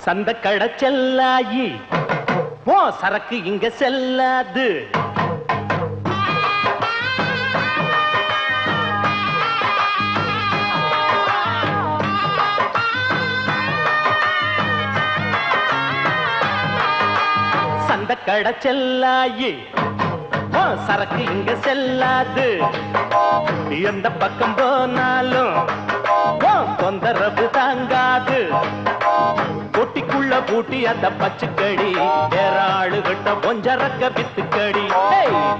சந்த கடை செல்லாயி ஓ சரக்கு இங்க செல்லாது. சந்த கடை செல்லாயி ஓ சரக்கு இங்க செல்லாது. எந்த பக்கம் போனாலும் தொந்தரவு தாங்காது. கொட்டிக்குள்ள பூட்டி அந்த பச்சுக்கடி வேற ஆளுகிட்ட கொஞ்சரக்க வித்துக்கடி.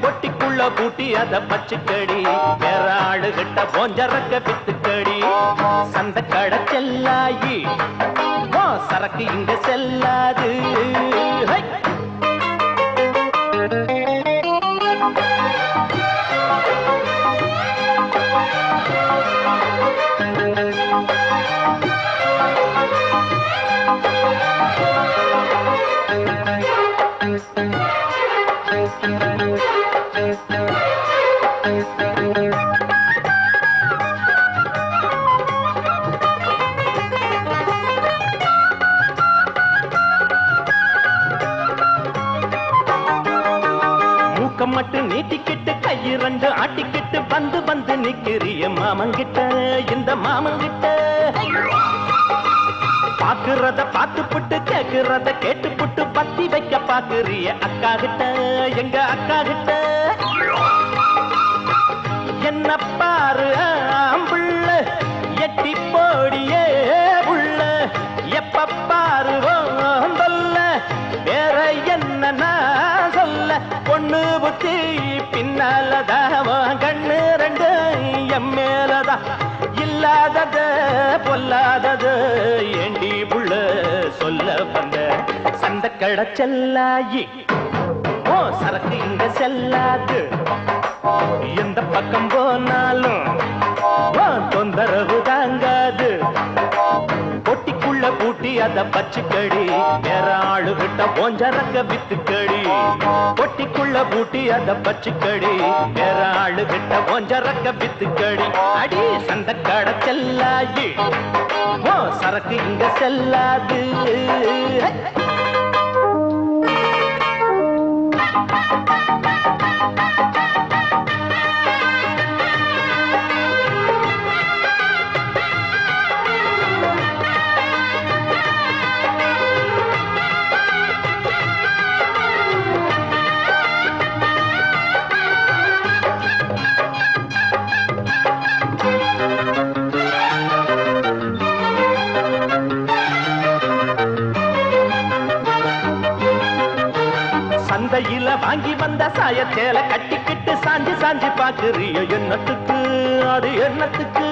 கொட்டிக்குள்ள பூட்டி அந்த பச்சுக்கடி வேற ஆளுகிட்ட கொஞ்சரக்க வித்துக்கடி. சந்த கடை செல்லாயி சரக்கு இங்க செல்லாது. மட்டும் நீட்டிக்கிட்டு கையிரண்டு ஆட்டிக்கிட்டு வந்து வந்து நிக்கிறிய மாமங்கிட்ட. இந்த மாமங்கிட்ட பாக்குறத பார்த்துப்புட்டு கேக்குறத கேட்டுப்புட்டு பத்தி வைக்க பாக்குறிய அக்கா கிட்ட. எங்க அக்கா கிட்ட என்ன பாரு ஆம்புள்ள எட்டி போடியே உள்ள எப்ப பாருவோம் சொல்ல வேற என்ன சொல்ல. பொண்ணு புத்தி பின்னாலதான் கண்ணு ரெண்டு எம் மேலதான் இல்லாதது பொல்லாதது ஏண்டி புள்ள சொல்ல வந்த. சந்த கடை செல்லாயி ஓ சரக்கு இங்க செல்லாது. எந்த பக்கம் போனாலும் தொந்தரவு தாங்காது. பொட்டிக்குள்ள பூட்டி அத பச்சுக்கடி வேற ஆளுகிட்ட கொஞ்சரக்க வித்துக்கடி. பொட்டிக்குள்ள பூட்டி அத பச்சுக்கடி வேற ஆளுகிட்ட கொஞ்சரக்க வித்துக்கடி. அடி சந்த கடை செல்லாயி ஓ சரக்கு இங்க செல்லாது. சந்தையில வாங்கி வந்த சாயத்தேல கட்டிக்கிட்டு சாஞ்சி சாஞ்சி பாக்குறியோ என்னத்துக்கு அது என்னத்துக்கு.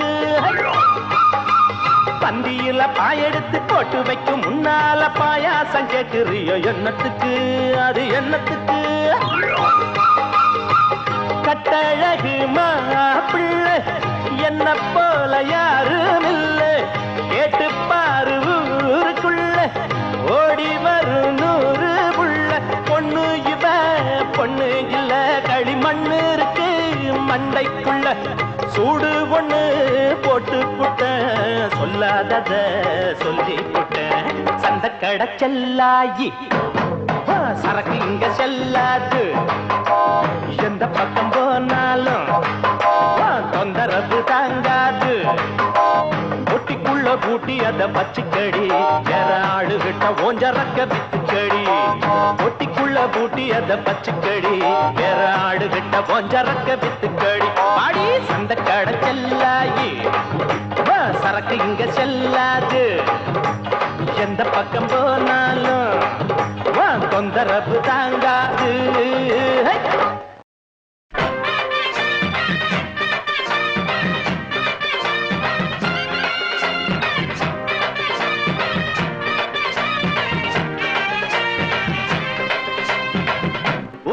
பந்தியில பாயெடுத்து போட்டு வைக்கும் முன்னால பாயாசம் கேட்குறியோ என்னத்துக்கு அது என்னத்துக்கு. கட்டழகு மாப்பிள்ளை என்ன போல யாரும் இல்லை. கேட்டு பாரு ஊருக்குள்ள ஓடி வரும் 100 புள்ள. பொண்ணு இவ பொண்ணு இல்ல களிமண்ணு இருக்கு மண்டைக்குள்ள. சூடு ஒண்ணு போட்டு புட்ட சொல்லாதத சொல்லி புட்ட. சந்த கடை செல்லாயி சரக்கு இங்க செல்லாது. எந்த பக்கம் போனாலும் தொந்தரவு தாங்காது. பொட்டிக்குள்ள பூட்டி அத பச்சுக்கடி வேற ஆளுகிட்ட ஓஞ்சரக்க வித்துக்கடி. பொட்டிக்குள்ள பூட்டி அத பச்சுக்கடி வேற ஆளுகிட்ட ஓஞ்சரக்க வித்துக்கடி. பாடி சந்த கடை செல்லாயி சரக்கு இங்க செல்லாது. எந்த பக்கம் போனாலும் தொந்தரவு தாங்காது.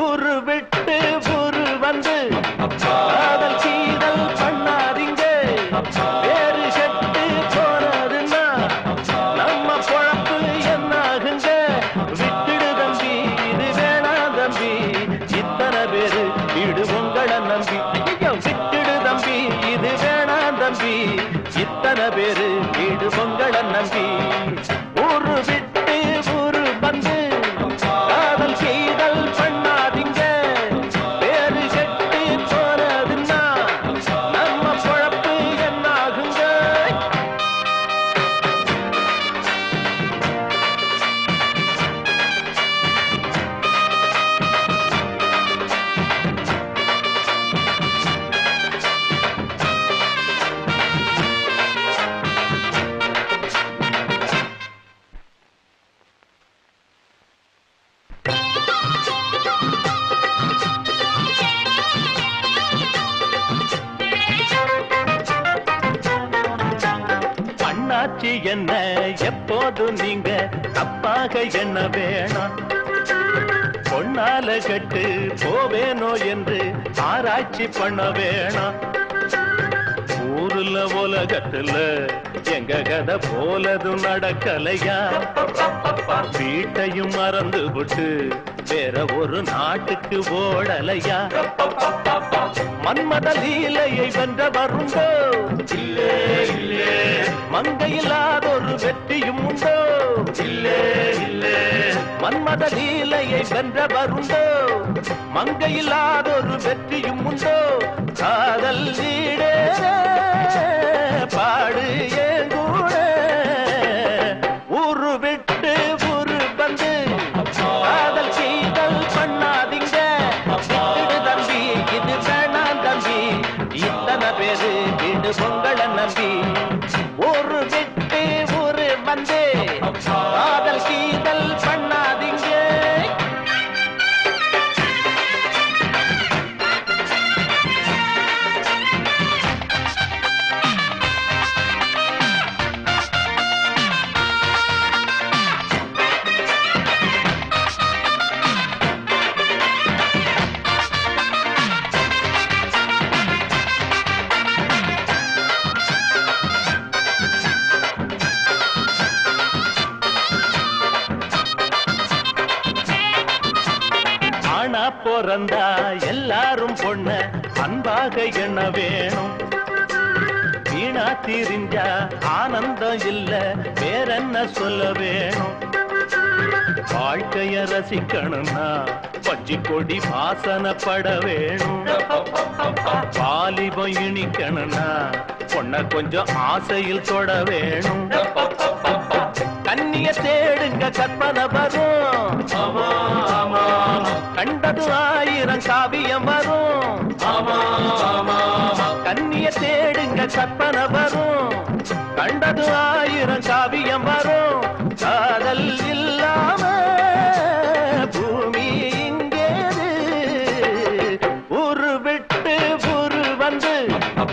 ஊரு விட்டு ஊரு வந்து காதல் சீதல் பண்ணாதீங்க. வேறு செட்டு போனதுன்னா நம்ம பொழப்பு என்னாகுங்க. விட்டுடு தம்பி இது வேணா தம்பி இத்தனை என்ன எப்போது நீங்க தப்பாக என்ன வேணாம். பொன்னால கட்டு போவேனோ என்று ஆராய்ச்சி பண்ண வேணாம். ஊருல உலகத்துல எங்க கதை போலது நடக்கலையா. வீட்டையும் மறந்து விட்டு வேற ஒரு நாட்டுக்கு ஓடலையா. மன்மத லீலையை வென்ற வருண்டோ இல்லே இல்லே. மங்கையில்லாத ஒரு வெற்றியும் உண்டோ இல்லே இல்லே. மன்மத லீலையை வென்ற வருண்டோ மங்கையில்லாத ஒரு வெற்றியும் உண்டோ. காதல் வீடே பாடு ஏங்கூட ஊரு விட்டு ஊரு வந்து காதல் சீதல் பண்ணாதீங்க. விட்டுடு தம்பி இது வேணாம் தம்பி. இத்தனை பேரு வீடு பொங்கலை நம்பி ஊரு விட்டு ஊரு வந்து காதல் சீதல் பண்ணாதீங்க. பிறந்தா எல்லாரும் பொண்ண அன்பாக எண்ண வேணும். வீணா திரிஞ்சா ஆனந்தம் இல்ல வேறென்ன சொல்ல வேணும். வாழ்க்கைய ரசிக்கணும்னா பச்சி கொடி வாசனப்பட வேணும். வாலிபம் இனிக்கணும்னா பொண்ண கொஞ்சம் ஆசையில் தொட வேணும். கண்ணிய தேடுங்க கற்பனை வரும். கண்டது ஆயிரம் காவியம் வரும். கண்ணிய தேடுங்க கற்பனை வரும். கண்டது ஆயிரம் காவியம் வரும். காதல் இல்லாம பூமி இங்கேது. ஊரு விட்டு ஊரு வந்து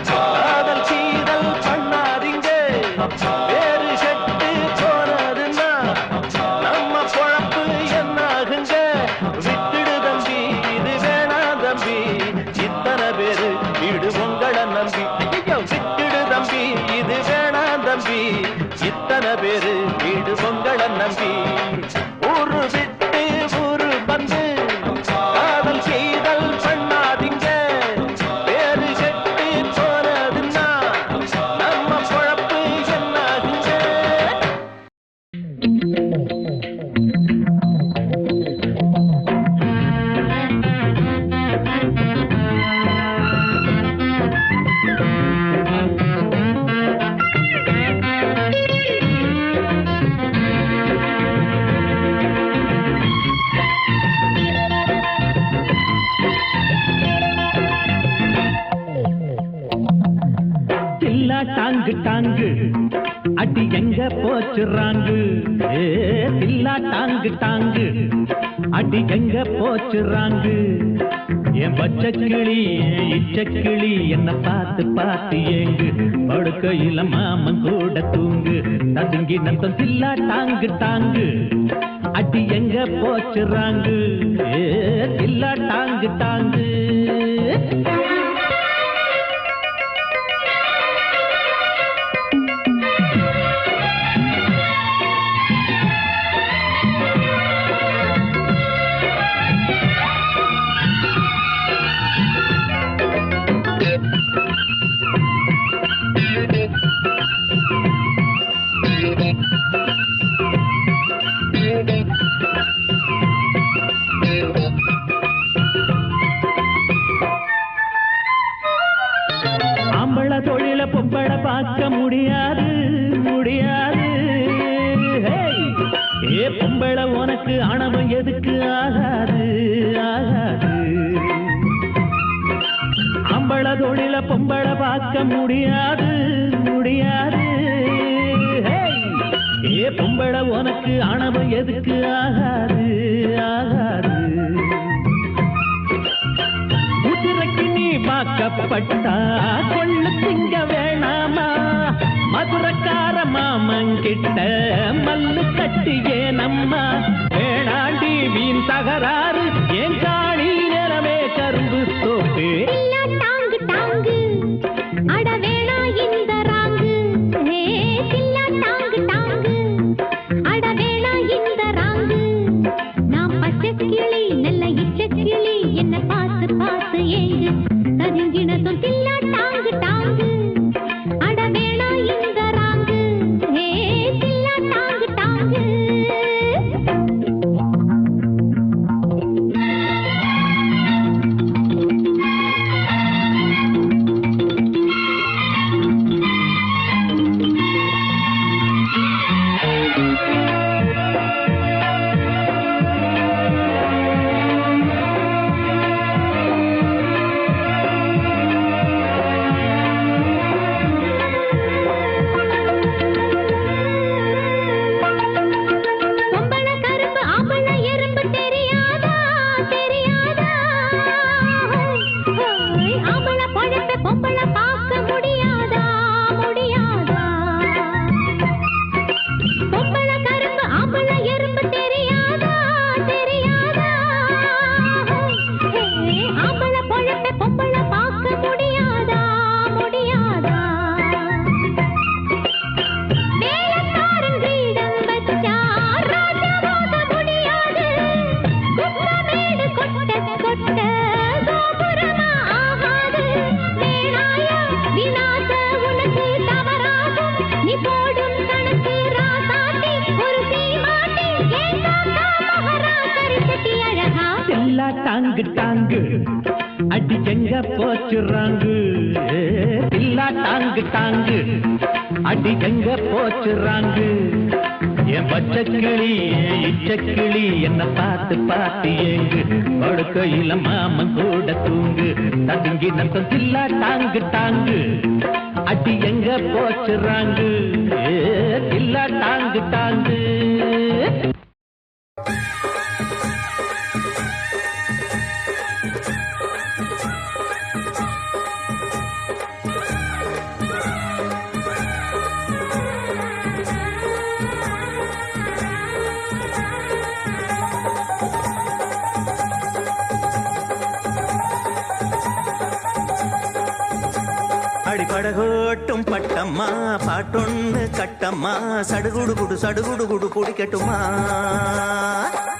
காதல் சீதல் பண்ணாதீங்க. வேறு செட்டு போனதுன்னா நம்ம பொழப்பு என்னாகுங்க. விட்டுடு தம்பி இது வேணா தம்பி. இத்தனை பேரு வீடு உங்களை நம்பி. விட்டுடு தம்பி இது வேணா தம்பி. இத்தனை பேரு வீடு உங்களை நம்பி ஊரு விட்டு ஊரு வந்து காதல் செய்தல் பண்ணாதீங்க. வேறு செட்டு போனதுன்னா நம்ம பொழப்பு என்னாகுங்க. டாங்கு டாங்கு அடி எங்க போச்சுறாங்கு. தில்லா டாங்கு டாங்கு அடி எங்க போச்சுறாங்கு. என் பச்சக்கிளி இச்சக்கிளி என்ன பார்த்து பார்த்து ஏங்கு. படுக்கையில மாமன் கூட தூங்கு. ததுங்கி நத்தம் தில்லா டாங்கு டாங்கு அடி எங்க போச்சுறாங்கு. தில்லா டாங்கு டாங்கு. பொம்பளை பார்க்க முடியாது முடியாது. ஏ பொம்பளை உனக்கு ஆணவம் எதுக்கு ஆகாது ஆகாது. ஆம்பளை தொழில பொம்பளை பார்க்க முடியாது முடியாது. ஏ பொம்பளை உனக்கு ஆணவம் எதுக்கு ஆகாது ஆகாது. குதிரைக்கு நீ பார்க்கப்பட்டா கொள்ளு திங்க வேணாமா. மதுரக்கார மாம மாமங்கிட்ட மல்லு கட்டியே நம்மா வேணாண்டி வீண் தகராறு ஏன் காணி நிறமே கரும்பு தோப்பு டாங்கு டாங்கு அட வேணா இந்த ராங்கு தில்லா டாங்கு டாங்கு அட வேணா இந்த ராங்கு நான் பச்சை கிளி நல்ல இச்ச கிளி என்ன பார்த்து பார்த்து ஏங்கு கதிங்கினதும் தில்லா டாங்கு டாங்கு அட வேணா இந்த ராங்கு தில்லா டாங்கு டாங்கு டாங்கு டாங்கு அடி எங்க போச்சுறாங்கு தில்லா டாங்கு டாங்கு அடி எங்க போச்சுறாங்கு என் பச்சை கிளி இச்ச கிளி என்ன பார்த்து பார்த்து ஏங்கு படுக்கையில மாமன் கூட தூங்கு ததுங்கி நத்தம் தில்லா டாங்கு டாங்கு அடி எங்க போச்சுறாங்கு தில்லா டாங்கு டாங்கு அடிபடகோட்டும் பட்டம்மா பாட்டொன்னு கட்டம்மா சடுகுடு குடு பிடிக்கட்டுமா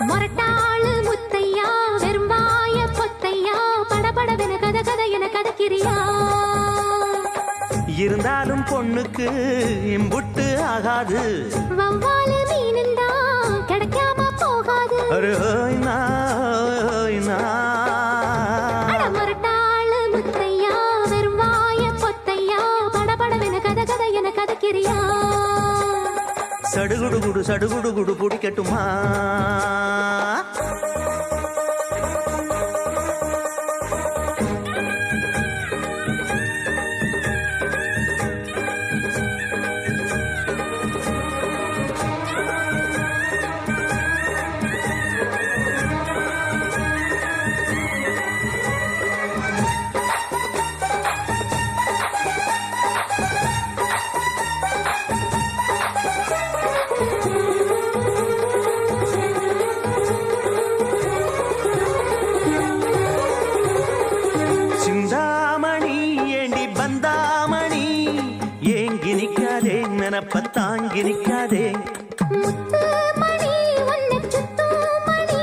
மொரட்டாளு முத்தையா வெறும்பாய பொத்தையா படபடவென கத கத என கதக்கிறியா இருந்தாலும் பொண்ணுக்கு இம்புட்டு ஆகாது வவ்வாலு மீனுந்தா கிடைக்காம போகாது மொரட்டாளு முத்தையா வெறும்பாய பொத்தையா படபடவென கத கத என கதக்கிறியா சடுகுடு குடு பிடிக்கட்டுமா பத்தாங்கி நிக்காதே முத்து மணி ஒன்ன சுத்து மணி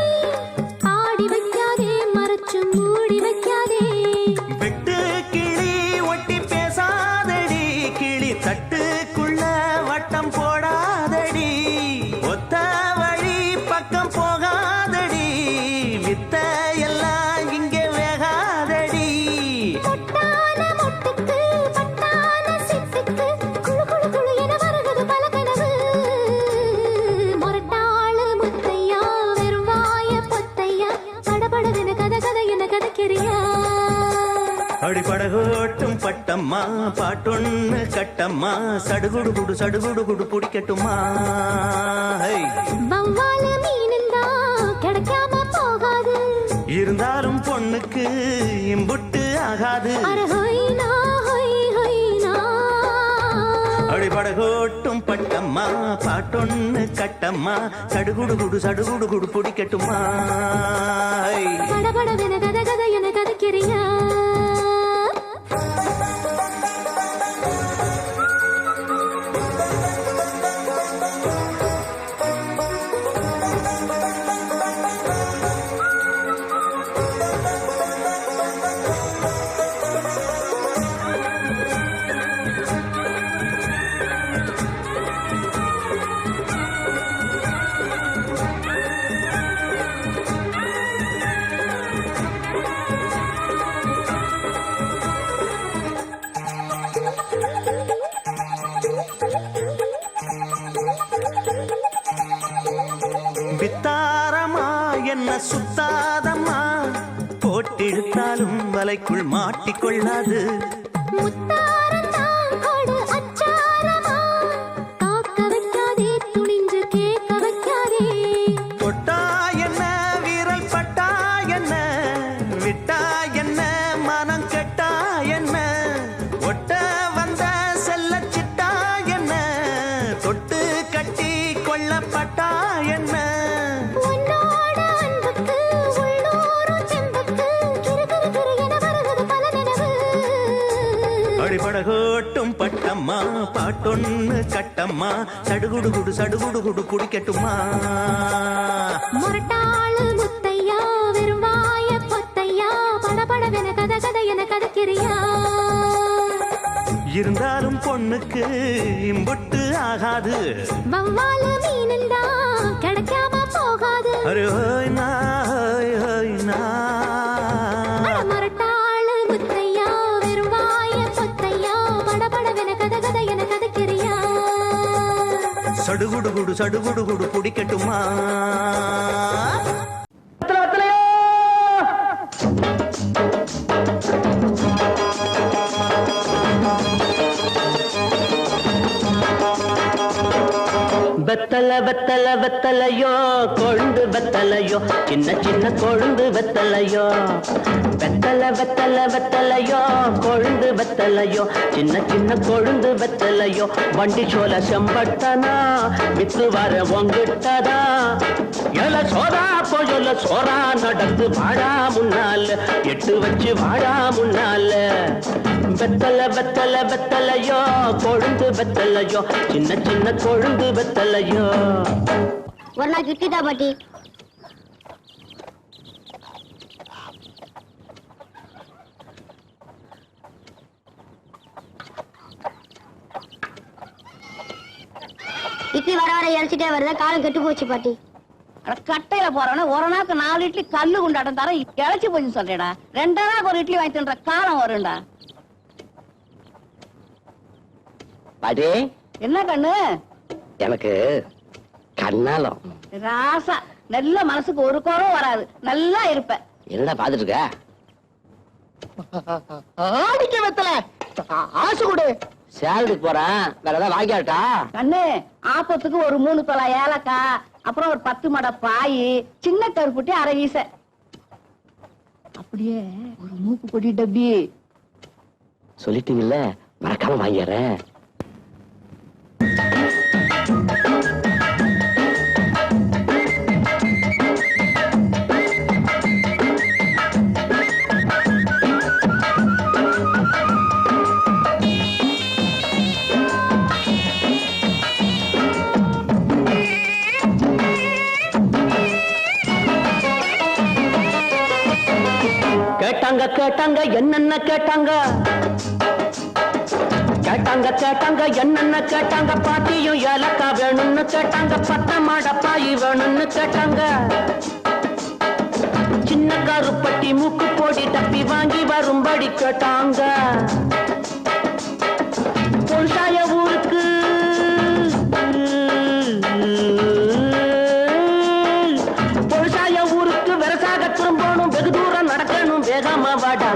ஆடி வைக்காதே மறைச்சு மூடி வைக்காதே வெட்டு கிளி ஒட்டி பேசாதடி கிளி தட்டுக்குள்ள வட்டம் போடாதடி ஒத்த வழி பக்கம் போகாதடி வித்த எல்லாம் இங்கே வேகாதடி மொட்டான மொட்டுக்கு பட்டான சிட்டுக்கு குளு குளு குளு என வருகுது பல கனவு மொரட்டாளு முத்தையா வெறும் வாய பொத்தையா படபடவென கத கத என கதக்கிறியா அடிபடகோட்டும் பட்டம்மா பாட்டொன்னு கட்டம்மா சடுகுடு குடு பிடிக்கட்டுமா வவ்வாலு மீனுந்தா கிடைக்காம போகாது இருந்தாலும் பொண்ணுக்கு இம்புட்டு ஆகாது அடிபடகோட்டும் பட்ட பட்டம்மா பாட்டொன்னு கட்டம்மா சடுகுடு குடு பிடிக்கட்டுமா படபடவென கத கத என கதைக்கிறியா வித்தாரமா என்ன சுத்தாதம்மா போட்டிருந்தாலும் வலைக்குள் மாட்டிக்கொள்ளாது முத்தாரத்தான் கொடு அச்சாரமா காக்க வைக்காதே துணிஞ்சு கேட்க வைக்காதே தொட்டா என்ன வீரல் பட்டா என்ன விட்டா என்ன மனம் கெட்டா என்ன ஒட்ட வந்த செல்ல சிட்டா என்ன தொட்டு கட்டி கொள்ளப்பட்டா என்ன உன்னோட அன்புக்கு உள்ளூரும் செம்புக்கு கிறு என வருவது பல நினைவு அடிபடகோட்டும் பட்டம்மா பாட்டொன்னு கட்டம்மா சடுகுடு குடு பிடிக்கட்டுமா முரட்டாளு முத்தையா வெறும் வாய பொத்தையா படபடவென கத கத என கதைக்கிறியா இருந்தாலும் பொண்ணுக்கு இம்புட்டு ஆகாது வவ்வாலு மீனுந்தா கிடைக்காம போகாது அரே ஹோய் நா ஹோய் நா அட முரட்டாளு முத்தையா வெறும் வாய பொத்தையா படபடவென கத கத என கதைக்கிறியா சடுகுடு குடு பிடிக்கட்டுமா வெத்தலையோ கொழுந்து வெத்தலையோ சின்ன கொழுந்து வெத்தலையோ வெத்தலையோ கொழுந்து வெத்தலையோ சின்ன கொழுந்து வெத்தலையோ வண்டி சோல செம்பட்டனா வித்து வர ஒங்கிட்டதா எல சோறா போயொல்ல சோறா நடந்து வாடா முன்னால எட்டு வச்சு வாடா முன்னால வெத்தலையோ கொழுந்து வெத்தலையோ சின்ன கொழுந்து வெத்தலையோ ஒரு நாள் கிட்டிதா பாட்டி இட்லி வர வர இறைச்சிட்டே வருதா காலம் கெட்டு போச்சு பாட்டி கட்டையில போறவன ஒரு நாளுக்கு 4 இட்லி கல்லு குண்டாட்டம் தர இழைச்சி போச்சு சொல்றேடா 2 நாளுக்கு ஒரு இட்லி வாங்கி தின்ற காலம் வரும்டா பாட்டி என்ன கண்ணு எனக்கு கண்ணாலம் ராசா நல்ல மனசுக்கு ஒரு குறவும் வராது நல்லா இருப்ப என்னடா பாத்துட்டு இருக்க ஆடிக்க வெத்தல ஆசு கொடு சேலரிக்கு போறேன் வேற ஏதாவது வாங்கியாட்டா கண்ணு ஆப்பத்துக்கு ஒரு 3 தொலை ஏலக்காய் அப்புறம் ஒரு 10 மடை பாய் சின்ன கருப்புட்டி அரை வீச அப்படியே ஒரு மூக்கு பொடி டப்பி சொல்லிட்டீங்கல்ல மறக்காம வாங்கிடுறேன் கேட்டாங்க என்னென்ன கேட்டாங்க என்னென்ன கேட்டாங்க பாட்டியும் ஏலக்கா வேணும்னு கேட்டாங்க 10 மாட பாய் வேணும்னு கேட்டாங்க சின்ன கருப்பட்டி மூக்கு போடி டப்பி வாங்கி வரும்படி கேட்டாங்க பொன்சாய ஊருக்கு வெரசாக திரும்பணும் வெகு தூரம் நடக்கணும் வேகமா வாடா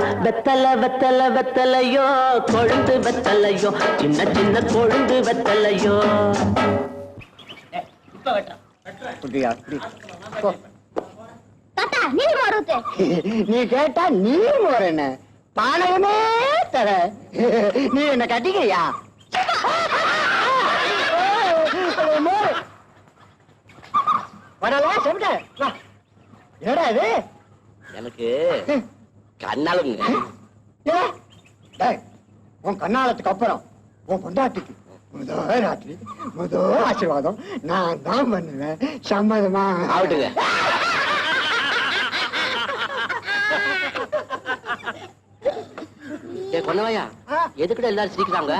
வெத்தலையோ கொழுந்து வெத்தலையோ சின்ன கொழுந்து வெத்தலையோ தாத்தா நீர் மாறுது நீ கேட்டா நீர் மோரன பானகமே தர நீ என்ன கட்டிக்கையா வரல செவிட்ட வா. ஏடா இது எனக்கு கண்ணாலுங்க. ஏ, டேய், உன் கண்ணாலத்துக்கு அப்புறம் உன் பொண்டாட்டிக்கு முதல் ராத்திரி முதல் ஆசீர்வாதம் நான் தான் பண்ணுவேன். சம்மதமா? ஆகட்டுங்க. கொன்னவாயா எதுக்கிட்ட எல்லாரும் சிரிக்கிறாங்க?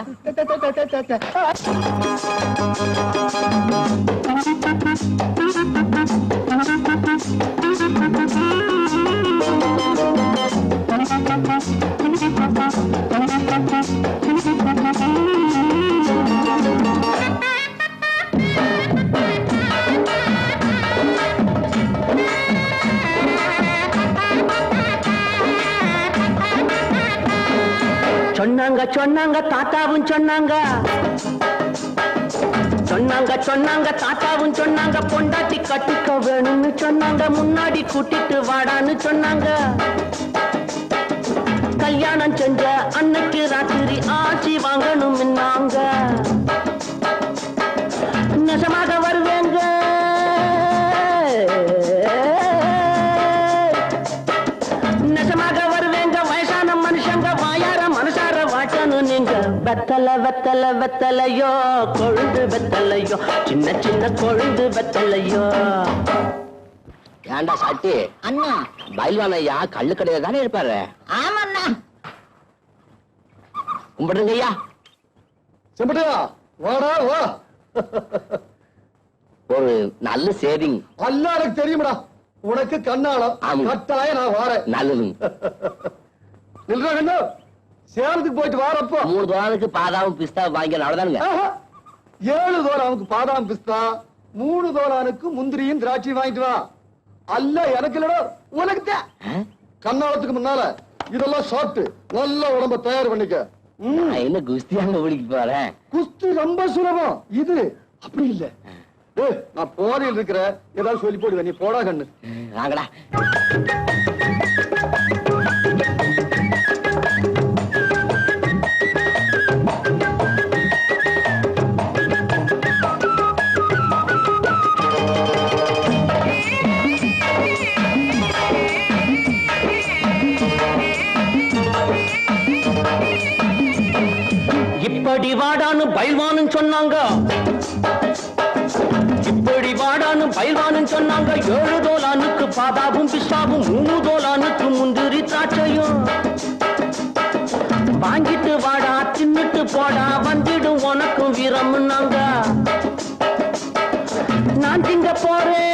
சொன்னாங்க சொன்னாங்க தாத்தாவும் சொன்னாங்க சொன்னாங்க சொன்னாங்க தாத்தாவும் சொன்னாங்க பொண்டாட்டி கட்டிக்க வேணும்னு சொன்னாங்க முன்னாடி கூட்டிட்டு வாடான்னு சொன்னாங்க கல்யாணம் செஞ்ச அன்னைக்கு ராத்திரி ஆட்சி வாங்கணும் நாங்க நெசமாக வருவேங்க நெசமாக வருவேங்க வயசான மனுஷங்க வாயார மனசார வாட்டணும் நீங்க வெத்தல வெத்தல வெத்தலையோ கொழுந்து வெத்தலையோ சின்ன சின்ன கொழுந்து வெத்தலையோ. ஏண்டா சாட்டி அண்ணா. பயில்வான் ஐயா கள்ளு கடையில தானே இருப்பாரு? ஆமாண்ணா. கும்பிடுங்க ஐயா. செம்பிட்டியா வாடா வா. ஒரு நல்ல சேவிங். அல்ல எனக்கு தெரியுமடா. உனக்கு கண்ணாலம் ஆமா. கட்டாய நான் வாரேன். நல்லதுங்க. நில்றா கண்ணு. சேலத்துக்கு போயிட்டு வாரப்போ 3 தோரானுக்கு பாதாவும் பிஸ்தா வாங்கிய அவ்வளவுதானுங்க. 7 தோரானுக்கு பாதாம் பிஸ்தா 3 தோரானுக்கு முந்திரியும் திராட்சை வாங்கிட்டு வா. அல்ல எனக்கு இல்லடா உனக்கு. கண்ணாலத்துக்கு முன்னால இதெல்லாம் சாப்பிட்டு நல்ல உடம்ப தயார் பண்ணிக்க. நான் என்ன குஸ்தியாங்க ஓடிக்கு போறேன். குஸ்தி ரொம்ப சுலபம். இது அப்படி இல்ல. நான் போதையில் இருக்கிற ஏதாவது சொல்லி போடுவேன். நீ போடா கண்ணு. வாங்கடா. இப்படி வாடான்னு பயில்வானும் சொன்னாங்க இப்படி வாடான்னு பயில்வானும் சொன்னாங்க 7 தோலானுக்கு பாதாவும் பிஸ்தாவும் 3 தோலானுக்கு முந்திரி திராட்சையும் வாங்கிட்டு வாடா தின்னுட்டு போடா வந்துடும் உனக்கும் வீரம்னாங்க. நான் திங்க போறேன்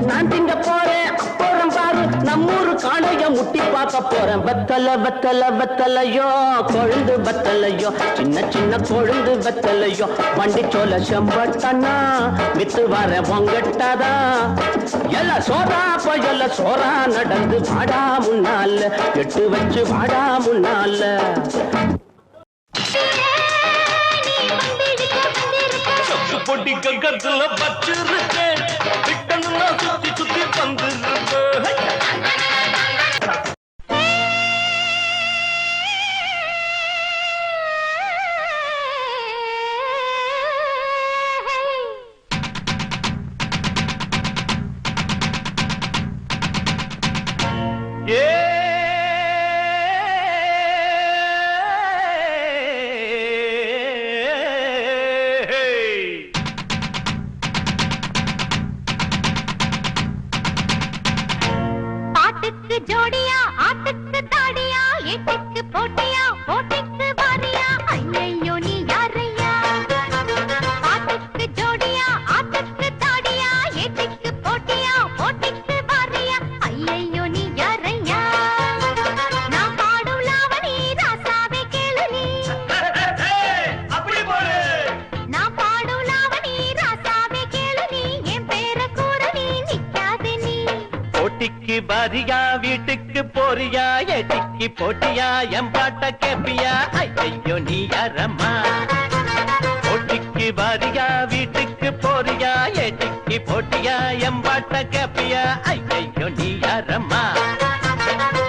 நான் திங்க போறேன் அப்புறம் பாரு நம்மூரு காளைய முட்டி பார்க்க போறேன். வெத்தல வெத்தல வெத்தலையோ கொழுந்து வெத்தலையோ சின்ன சின்ன கொழுந்து வெத்தலையோ வண்டி சோல செம்பட்டனா வித்து வர பொங்கட்டாதா எல்ல சோறா போயல்ல சோறா நடந்து வாடா முன்னால எட்டு வச்சு வாடா முன்னால. பொட்டி கங்கத்துல பச்சிருக்கேன் சுத்தி சுத்தி வந்துருக்கேன். பாட்டுக்கு ஜோடியா ஆட்டுக்கு தாடியா ஏட்டுக்கு போட்டியா போட்டிக்கு வாரியா ஐயையோ நீ யாரையா. பாட்டுக்கு ஜோடியா ஆட்டுக்கு தாடியா ஏட்டுக்கு போட்டியா போட்டிக்கு வாரியா ஐயையோ நீ யாரையா. நான் பாடும் லாவணி ராசாவே கேளு நீ. நான் பாடும் லாவணி ராசாவே கேளு நீ. என் பேர கூற நீ நிக்காது நீ. போட்டிக்கு பாரியா வீட்டுக்கு போறியா ஏட்டிக்கு போட்டியா எம்பாட்ட கேப்பியா ஐயோ நீ யாரம்மா. போட்டிக்கு பாரியா வீட்டுக்கு போறியா ஏட்டிக்கு போட்டியா எம்பாட்ட கேப்பியா ஐயோ நீ யாரம்மா.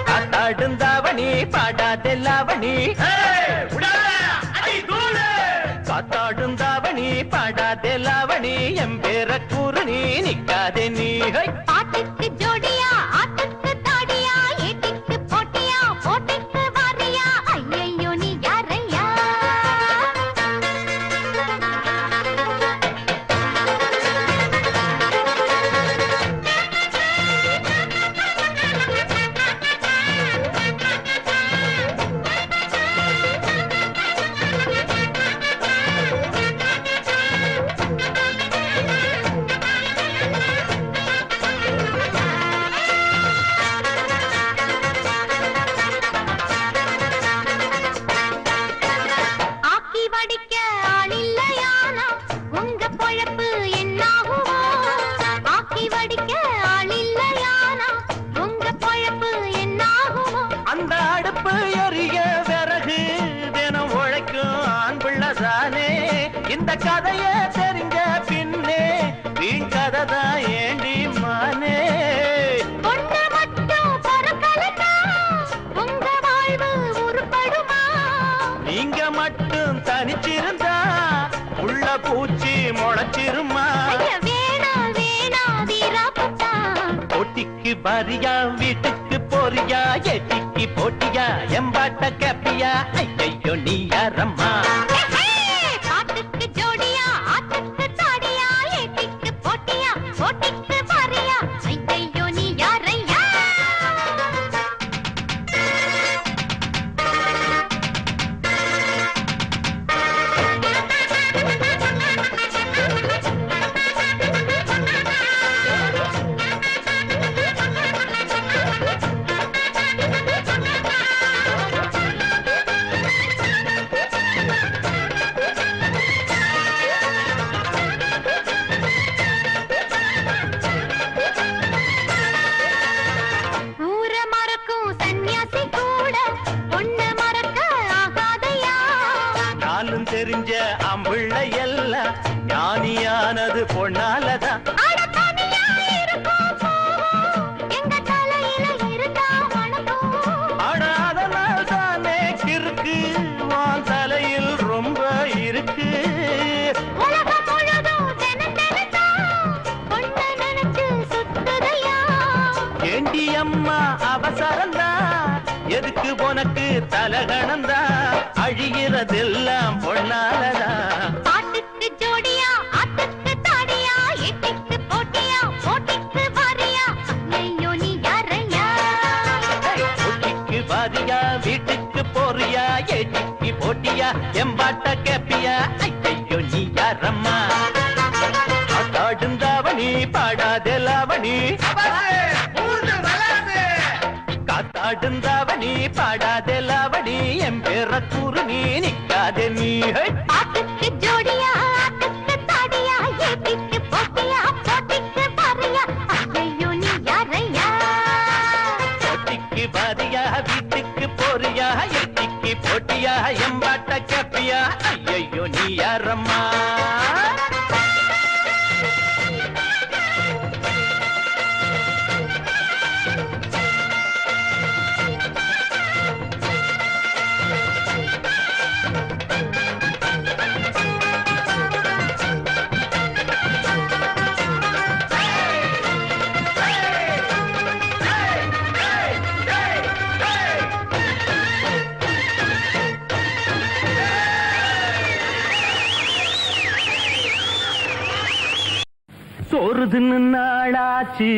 காத்தாடுந்தாவணி பாடாதெல்லாவணி காத்தாடு காத்தாடுந்தாவணி பாடாதே லாவணி எம்பேர கூறு நீ நிக்காதே நீ ஹை. பாட்டுக்கு ஜோடியா ஆட்டுக்கு தாடியா ஏட்டிக்கு போட்டியா போட்டிக்கு வாரியா ஐயையோ நீ யாரையா ஆக்கி வடிக்க ஆளில்லையானா உங்க பொழப்பு என்னாகுமோ ஆக்கி வடிக்க ஆளில்லையானா உங்க பொழப்பு என்னாகுமோ அந்த அடுப்பு எரிய விறகு தினம் உழைக்கும் ஆண் பிள்ளைதானே இந்த கதைய தெரிஞ்ச பின்னே வீண் கதைதான் ஏண்டி மானே பொண்ணு மட்டும் பொறுக்கலன்னா உங்க வாழ்வு உருப்படுமா நீங்க மட்டும் தனிச்சிருந்தா உள்ள பூச்சி முளைச்சிருமா ஐயா, வேணா வேணா வீராப்பட்டா போட்டிக்கு பாரியா வீட்டுக்கு போறியா எட்டிக்கு போட்டியா எம்பாட்ட கேப்பியா ஐயோ நீ யாரம்மா பாட்டுக்கு ஜோடியா ஆட்டுக்கு தாடியா ஏட்டிக்கு போட்டியா போட்டிக்கு பாரியா ஐயையோ நீ யாரையா ஊர மறக்கும் சன்னியாசி கூட பொண்ணு மறக்க ஆகாதையா நாளும் தெரிஞ்ச அம்பிள்ளை எல்லாம் ஞானியானது பொன்னாலதான் அட தனியா இருக்கும் போகும் எங்க தலையில இருந்தா மணக்கும் ஆனாதனால் தானே கிறுக்கு வான் தலையில் ரொம்ப இருக்கு உலகம் முழுதும் தினம் பொண்ணு நினைச்சு சுத்துதையா ஏண்டி அம்மா அவசரந்தா எதுக்கு உனக்கு தலகணந்தா அழிகிறதெல்லாம் பொன்னாலதா பாட்டுக்கு ஜோடியா ஆட்டுக்கு தாடியா ஏட்டிக்கு போட்டியா போட்டிக்கு வாரியா ஐயோ நீ யாரையா போட்டிக்கு பாதியா வீட்டுக்கு போறியா ஏட்டிக்கு போட்டியா எம்பாட்ட கேப்பியா ஐயோ நீ யாரம்மா காத்தாடுந்தாவணி பாடாதே லாவணி காத்தாடுந்தாவணி பாடாதே லாவணி எம்பேர கூறு நீ நிக்காதே நீ ஹை. பாட்டுக்கு ஜோடியா ஆட்டுக்கு தாடியா ஏட்டிக்கு போட்டியா போட்டிக்கு வாரியா ஐயோ நீ யாரையா போட்டிக்கு பாதியா வீட்டுக்கு போறியா எட்டிக்கு போட்டியா எம்பாட்ட கேப்பியா ஐயோ நீ யாரம்மா சோறுதுன்னு நாளாச்சு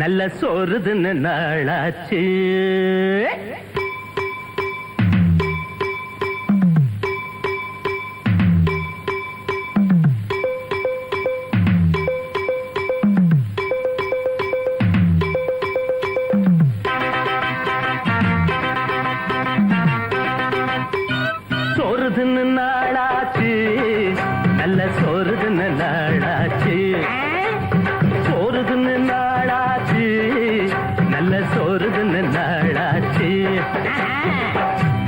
நல்ல சோறுதுன்னு நாளாச்சு சோறுதுன்னு நாளாச்சு நல்ல சோறுதுன்னு நாளாச்சு சோறுதுன்னு நாளாச்சு நல்ல சோறுதுன்னு நாளாச்சு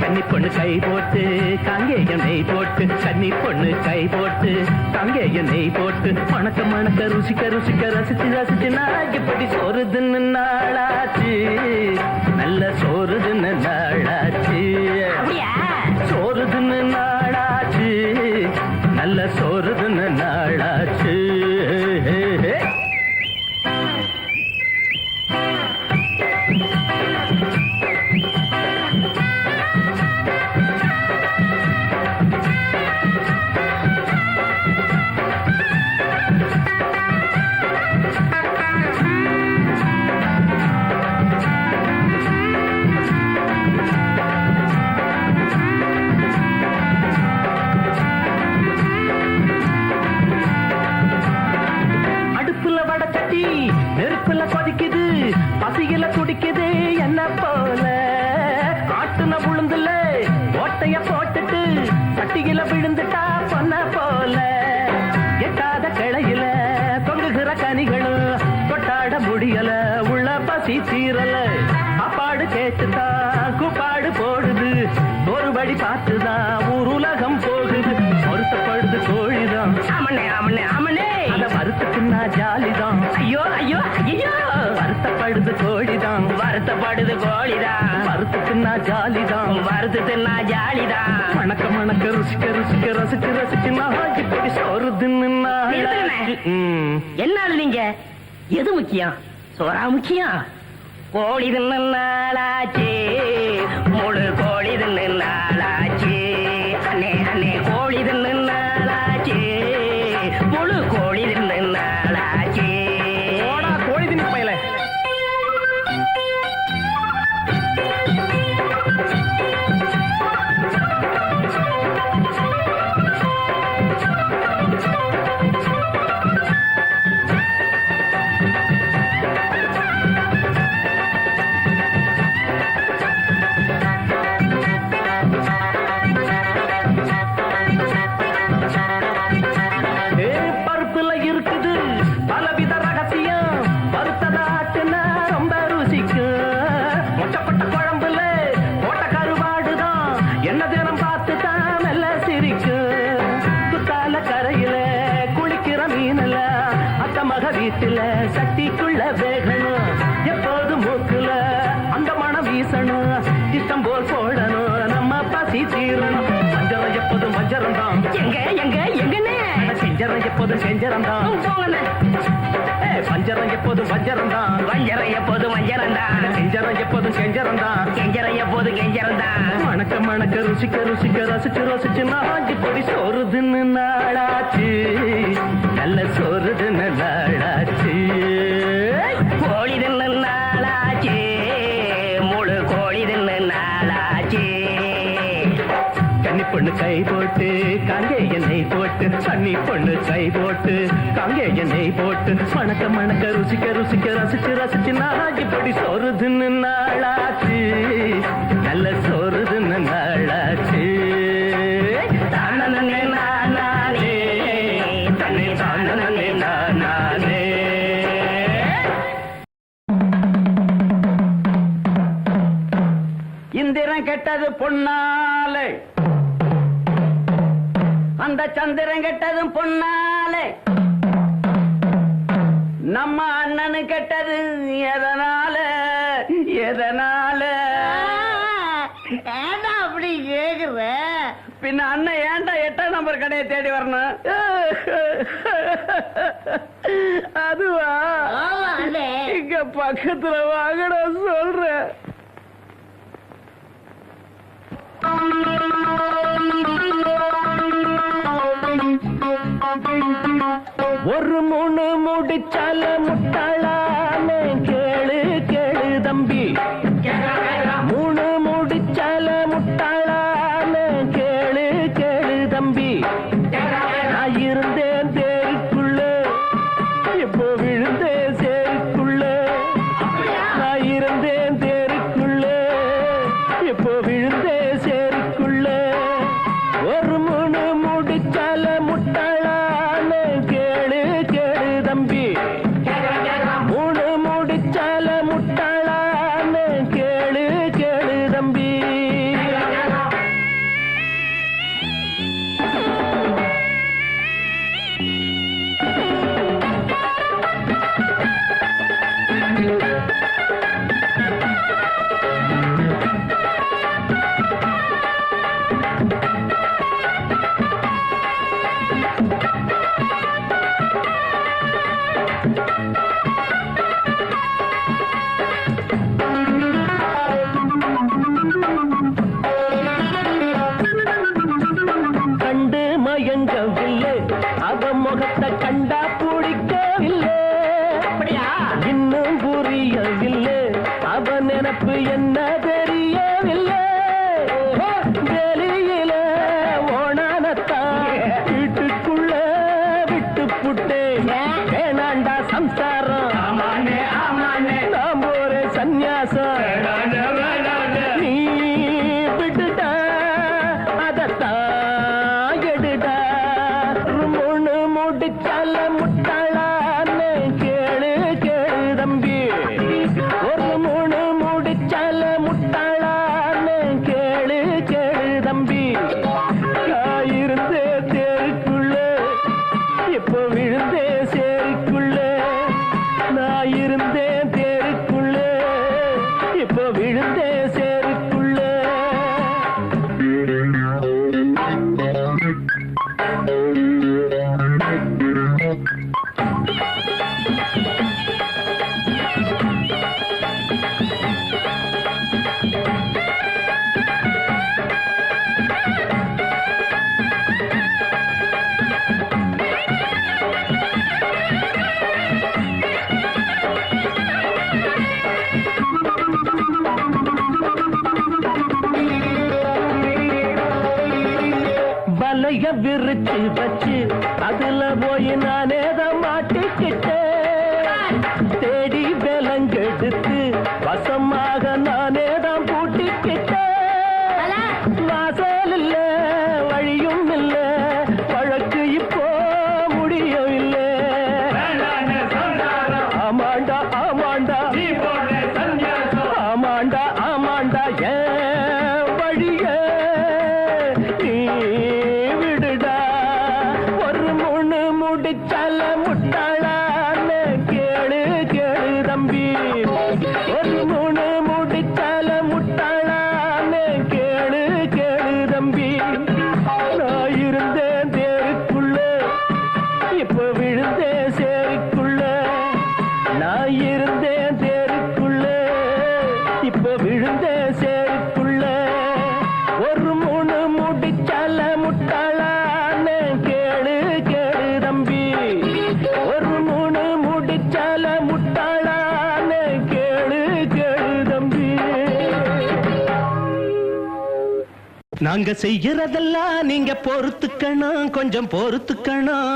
கன்னி பொண்ணு கை போட்டு காங்கேயம் நெய் போட்டு கன்னி பொண்ணு கை போட்டு காங்கேயம் நெய் போட்டு மணக்க மணக்க ருசிக்க ருசிக்க ரசிச்சு ரசிச்சு நாயப்படி சோறுதுன்னு நாளாச்சு நல்ல சோறுதுன்னு நாளாச்சு சோறுதுன்னு நாளாச்சு நல்ல சோறுதுன்னு நாளாச்சு. நெருப்புல கொதிக்குது, பசியில துடிக்குது என்ன போல. ஆட்டுன உளுந்துல ஓட்டைய போட்டுட்டு சட்டியில விழுந்துட்டா பொன்ன போல. எட்டாத கிளையில தொங்குகிற கனிகளும் கொட்டாட முடியல, உள்ள பசி தீரல. அப்பாடு கேட்டுதான் கூப்பாடு போடுது, ஒரு வழி பார்த்துதான் ஊர் உலகம் போகுது. வருத்தப்படுது கோழிதான், ஆமனே ஆமனே ஆமனே, அத வருத்தத்துனா ஜாலிதான். ஐயோ ஐயோ ஐயோ, வருத்தப்படுது கோழிதான், வருத்தப்படுது கோழிதான். வருத்தத்துனா ஜாலிதான், வருத்தத்துனா ஜாலிதான். மணக்க மணக்க ருசிக்க ருசிக்க ரசிச்சு ரசிச்சு நாளைக்கு கொடி சோறுதுன்னு என்ன நீங்க எது முக்கியம்? சோறா முக்கியம்? கோழி தின்னு நாளாச்சு, முழு கோழி தின்னு நாளாச்சு. அண்ணே அண்ணே கோழி தின்னு நாளாச்சு, முழு கோழி தின்னு நாளாச்சு. கோழி தின்னு பையல. பருப்புல இருக்குது பலவித ரகசியம், வறுத்ததாட்டுனா ரொம்ப ருசிக்கும். மொச்சப்பட்ட குழம்புல போட்ட கருவாடுதான் என்ன தினம் பார்த்துதான் நல்ல சிரிக்கும். குத்தால கரையில குளிக்கிற மீனல அத்த மக வீட்டுல சட்டிக்குள்ள வேகணும். எப்போது மூக்குல அந்த மனம் வீசணும், இஷ்டம் போல் போடணும், நம்ம பசி தீரணும். வஞ்சரம் எப்போதும் வஞ்சரம் தான், எங்க எங்க எங்கன்னு செஞ்சரம் எப்போதும் செஞ்சரம் தான். பஞ்சரம் எப்போதும் வஞ்சரம் தான், வஞ்சரம் எப்போதும் வஞ்சரம் தான். செஞ்சரம் எப்போதும் செஞ்சரம் தான், கெஞ்சரம் எப்போதும் கெஞ்சரம் தான். மணக்க மணக்க ருசிக்க ருசிக்க ரசிச்சு ரசிச்சு நாஞ்சி பொடி சோறுதுன்னு நாளாச்சு, நல்ல சோறுதுன்னு நாளாச்சு. கோழி தின்னு நாளாச்சு, முழு கோழி தின்னு நாளாச்சு. கன்னி பொண்ணு கை போட்டு காங்கே எண்ணெய் போட்டு, கன்னி பொண்ணு கை போட்டு காங்கே எண்ணெய் போட்டு, மணக்க மணக்க ருசிக்க ருசிக்க ரசிச்சு ரசிச்சு நாஞ்சி பொடி சோறுதுன்னு நாளாச்சு, நல்ல சோறுதுன்னு நாளாச்சு. தானே நானே தன்னை தானே நானே. இந்திரன் கெட்டது பொன்னாலே, அந்த சந்திரன் கெட்டதும் பொன்னாலே, நம்ம அண்ணனு கெட்டது எதனால எதனால? ஏண்டா அப்படி கேக்குற? பின்ன அண்ணன் ஏன்டா 8ஆம் நம்பர் கடையை தேடி வரணும்? அதுவா? இங்க பக்கத்துல வாங்கடா சொல்றேன். ஒரு மூணு முடிச்சால முட்டாளானே, கேளு கேளு தம்பி. மூணு முடிச்சால முட்டாளானே, கேளு கேளு தம்பி. நான் இருந்தேன் தேருக்குள்ள, இப்போ விழுந்தேன் சேருக்குள்ள. நான் இருந்தேன் தேருக்குள்ள, இப்போ விழுந்தேன் சேருக்குள்ள. ஒரு மூணு முடிச்சால முட்டாளானே, கேளு கேளு தம்பி. மூணு முடிச்சால முட்டாளானே, கேளு கேளு தம்பி. கண்டு மயங்கவில்லை அவ முகத்தை கண்டா பிடிக்கவில்லை அப்படியா? இன்னும் புரியவில்லை அவ நினப்பு என்ன தெரியவில்லை வெளியில ஓணானத்தான் வீட்டுக்குள்ள விட்டு புட்டே வேணாண்டா சம்சாரம் ஆமாண்ணே ஆமாண்ணே நாம் ஒரு சந்நியாசம் நீ விட்டுடா அதத்தான் எடுடா முன்னு முடிச்சால முட்டாளான்னு கேளு கேளு தம்பி ஒரு மூணு முடிச்சால முட்டாளான்னு கேளு கேளு தம்பி நான் இருந்தே தேருக்குள்ள இப்போ விழுந்தே சேருக்குள்ள நான் இருந்தேன் தேருக்குள்ள இப்போ விழுந்தே சேருக்குள்ள வலைய விரிச்சு வச்சு அதுல போய் நானே தான் மாட்டிக்கிட்டேன் தேடி விலங்கெடுத்து வசமாக நானே தான் பூட்டிக்கிட்டேன் வாசல் இல்ல வழியும் இல்ல வழக்கு இப்போ முடியும் இல்ல ஆமாண்டா ஆமாண்டா ஆமாண்டா ஆமாண்டா ஏன் வழிய நீ விடுடா ஒரு மூணு முடிச்சால முட்டாளான்னு கேளு கேளு தம்பி ஒரு மூணு முடிச்சால முட்டாளான்னு கேளு கேளு தம்பி நான் இருந்தேன் தேருக்குள்ள இப்ப விழுந்தேன் சேருக்குள்ள நான் இருந்தேன் தேருக்குள்ள இப்ப விழுந்தேன் சேருக்குள்ள ஒரு மூணு முடிச்சால முட்டாளான்னு கேளு கேளு தம்பி ஒரு மூணு முடிச்சால முட்டாளான்னு கேளு கேளு தம்பி நாங்க செய்யறதெல்லாம் நீங்க பொறுத்துக்கணும் கொஞ்சம் பொறுத்துக்கணும்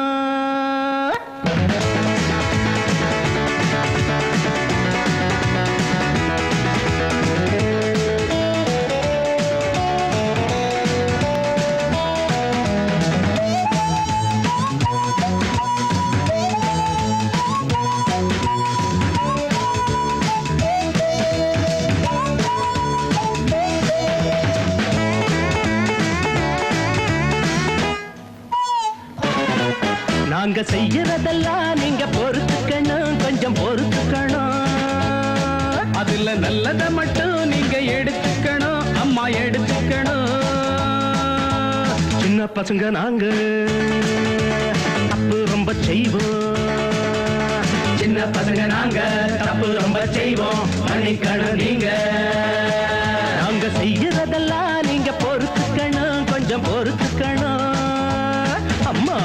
நாங்க செய்யறதெல்லாம் நீங்க பொறுத்துக்கணும் கொஞ்சம் பொறுத்துக்கணும் அதுல நல்லத மட்டும் நீங்க எடுத்துக்கணும் அம்மா எடுத்துக்கணும் சின்ன பசங்க நாங்க தப்பு ரொம்ப செய்வோம் சின்ன பசங்க நாங்க தப்பு ரொம்ப செய்வோம் மன்னிக்கணும் நீங்க நாங்க செய்யறதெல்லாம் நீங்க பொறுத்துக்கணும் கொஞ்சம் பொறுத்துக்கணும் அம்மா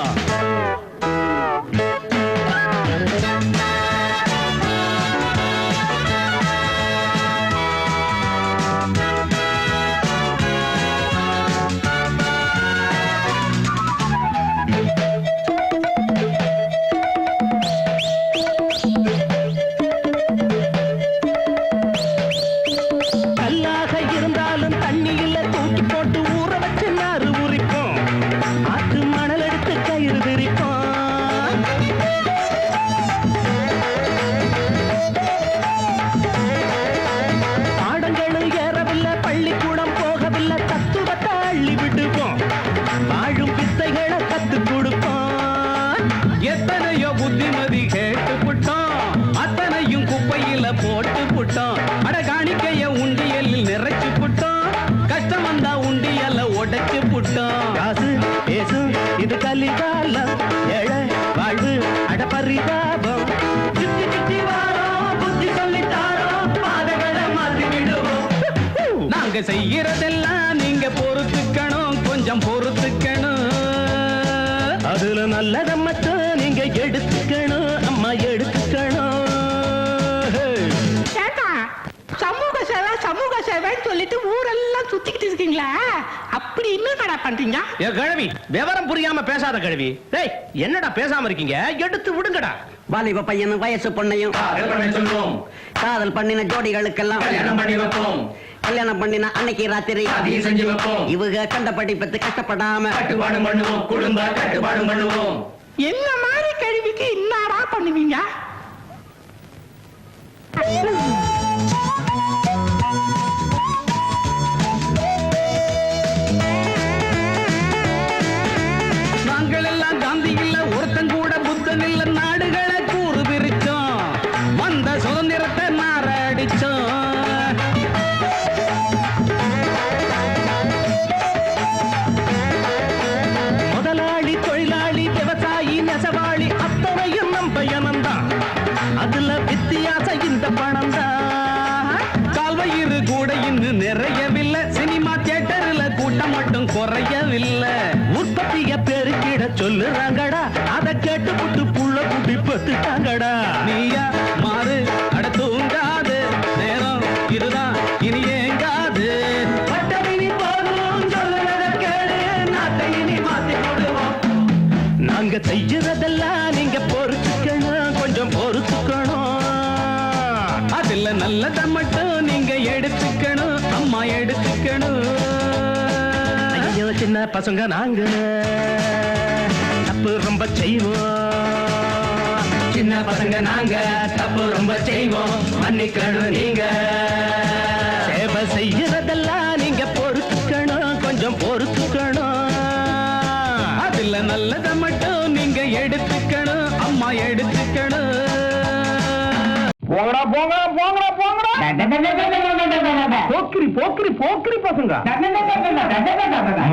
காலம் ஏழை வாழ்வு அடப்பரிதாபம் சுத்தி சுத்தி வாரோம் புத்தி சொல்லித்தாரோம் பாதைகளை மாற்றி விடுவோம் நாங்க செய்யறதெல்லாம் நீங்க பொறுத்துக்கணும் கொஞ்சம் பொறுத்துக்கணும் அதுல நல்லத மட்டும் நீங்க எடுத்துக்கணும் அம்மா எடுத்துக்கணும் சமூக சேவைன்னு சொல்லிட்டு ஊரெல்லாம் சுத்திக்கிட்டு இருக்கீங்களா அப்படி என்ன கடை பண்றீங்க கிழவி விவரம் புரியாம பேசாத கிழவி டேய் என்னடா பேசாம இருக்கீங்க எடுத்து விடுங்கடா வாலிப பையனும் வயசு பொண்ணையும் சொல்லுவோம் காதல் பண்ணின ஜோடிகளுக்கெல்லாம் கல்யாணம் பண்ணி வைப்போம் கல்யாணம் பண்ணின அன்னைக்கு ராத்திரி அதையும் செஞ்சு வைப்போம் இவங்க கண்டபடி பத்து கஷ்டப்படாம கட்டுப்பாடு பண்ணுவோம் குடும்ப கட்டுப்பாடு பண்ணுவோம் என்ன மாதிரி கழிவுக்கு என்னடா பண்ணுவீங்க நாங்கள் எல்லாம் காந்தி இல்ல ஒருத்தன் கூட புத்தன் இல்ல நாடுகளை கூறு பிரிச்சோம் வந்த சுதந்திரத்தை மாறடிச்சோம் முதலாளி தொழிலாளி விவசாயி நெசவாளி அத்தனையும் நம் பையனம்தான் அதுல வித்தியாசம் இந்த பணம் தான் கால்வயிறு கூட இன்னும் நிறையவில்லை சினிமா தியேட்டர்ல கூட்டம் மட்டும் குறையவில்லை உற்பத்திய பெருக்கிட சொல்லுறாங்கடா அதை கேட்டு புட்டு புள்ள குட்டி பத்துட்டாங்கடா நீயா மாறு அட தூங்காது நேரம் இதுதான் இனி ஏங்காது பட்டமினி போதும் சொல்லுறத கேடு நாட்டை இனி மாத்தி போடுவோம் நாங்க செய்யறதெல்லாம் நீங்க பொறுத்துக்கணும் கொஞ்சம் பொறுத்துக்கணும் அதுல நல்லத மட்டும் நீங்க எடுத்துக்கணும் அம்மா எடுத்துக்கணும் ஐயோ சின்ன பசங்க நாங்க தப்பு ரொம்ப செய்வோம் சின்ன பசங்க நாங்க தப்பு ரொம்ப செய்வோம் மன்னிக்கணும் நீங்க சேவை செய்யறதெல்லாம் நீங்க பொறுத்துக்கணும் கொஞ்சம் பொறுத்துக்கணும் அதுல நல்லத மட்டும் நீங்க எடுத்துக்கணும் அம்மா எடுத்துக்கணும் போங்கடா போங்கடா போங்கடா போங்கடா போக்கிரி போக்கிரி போக்கிரி பசங்க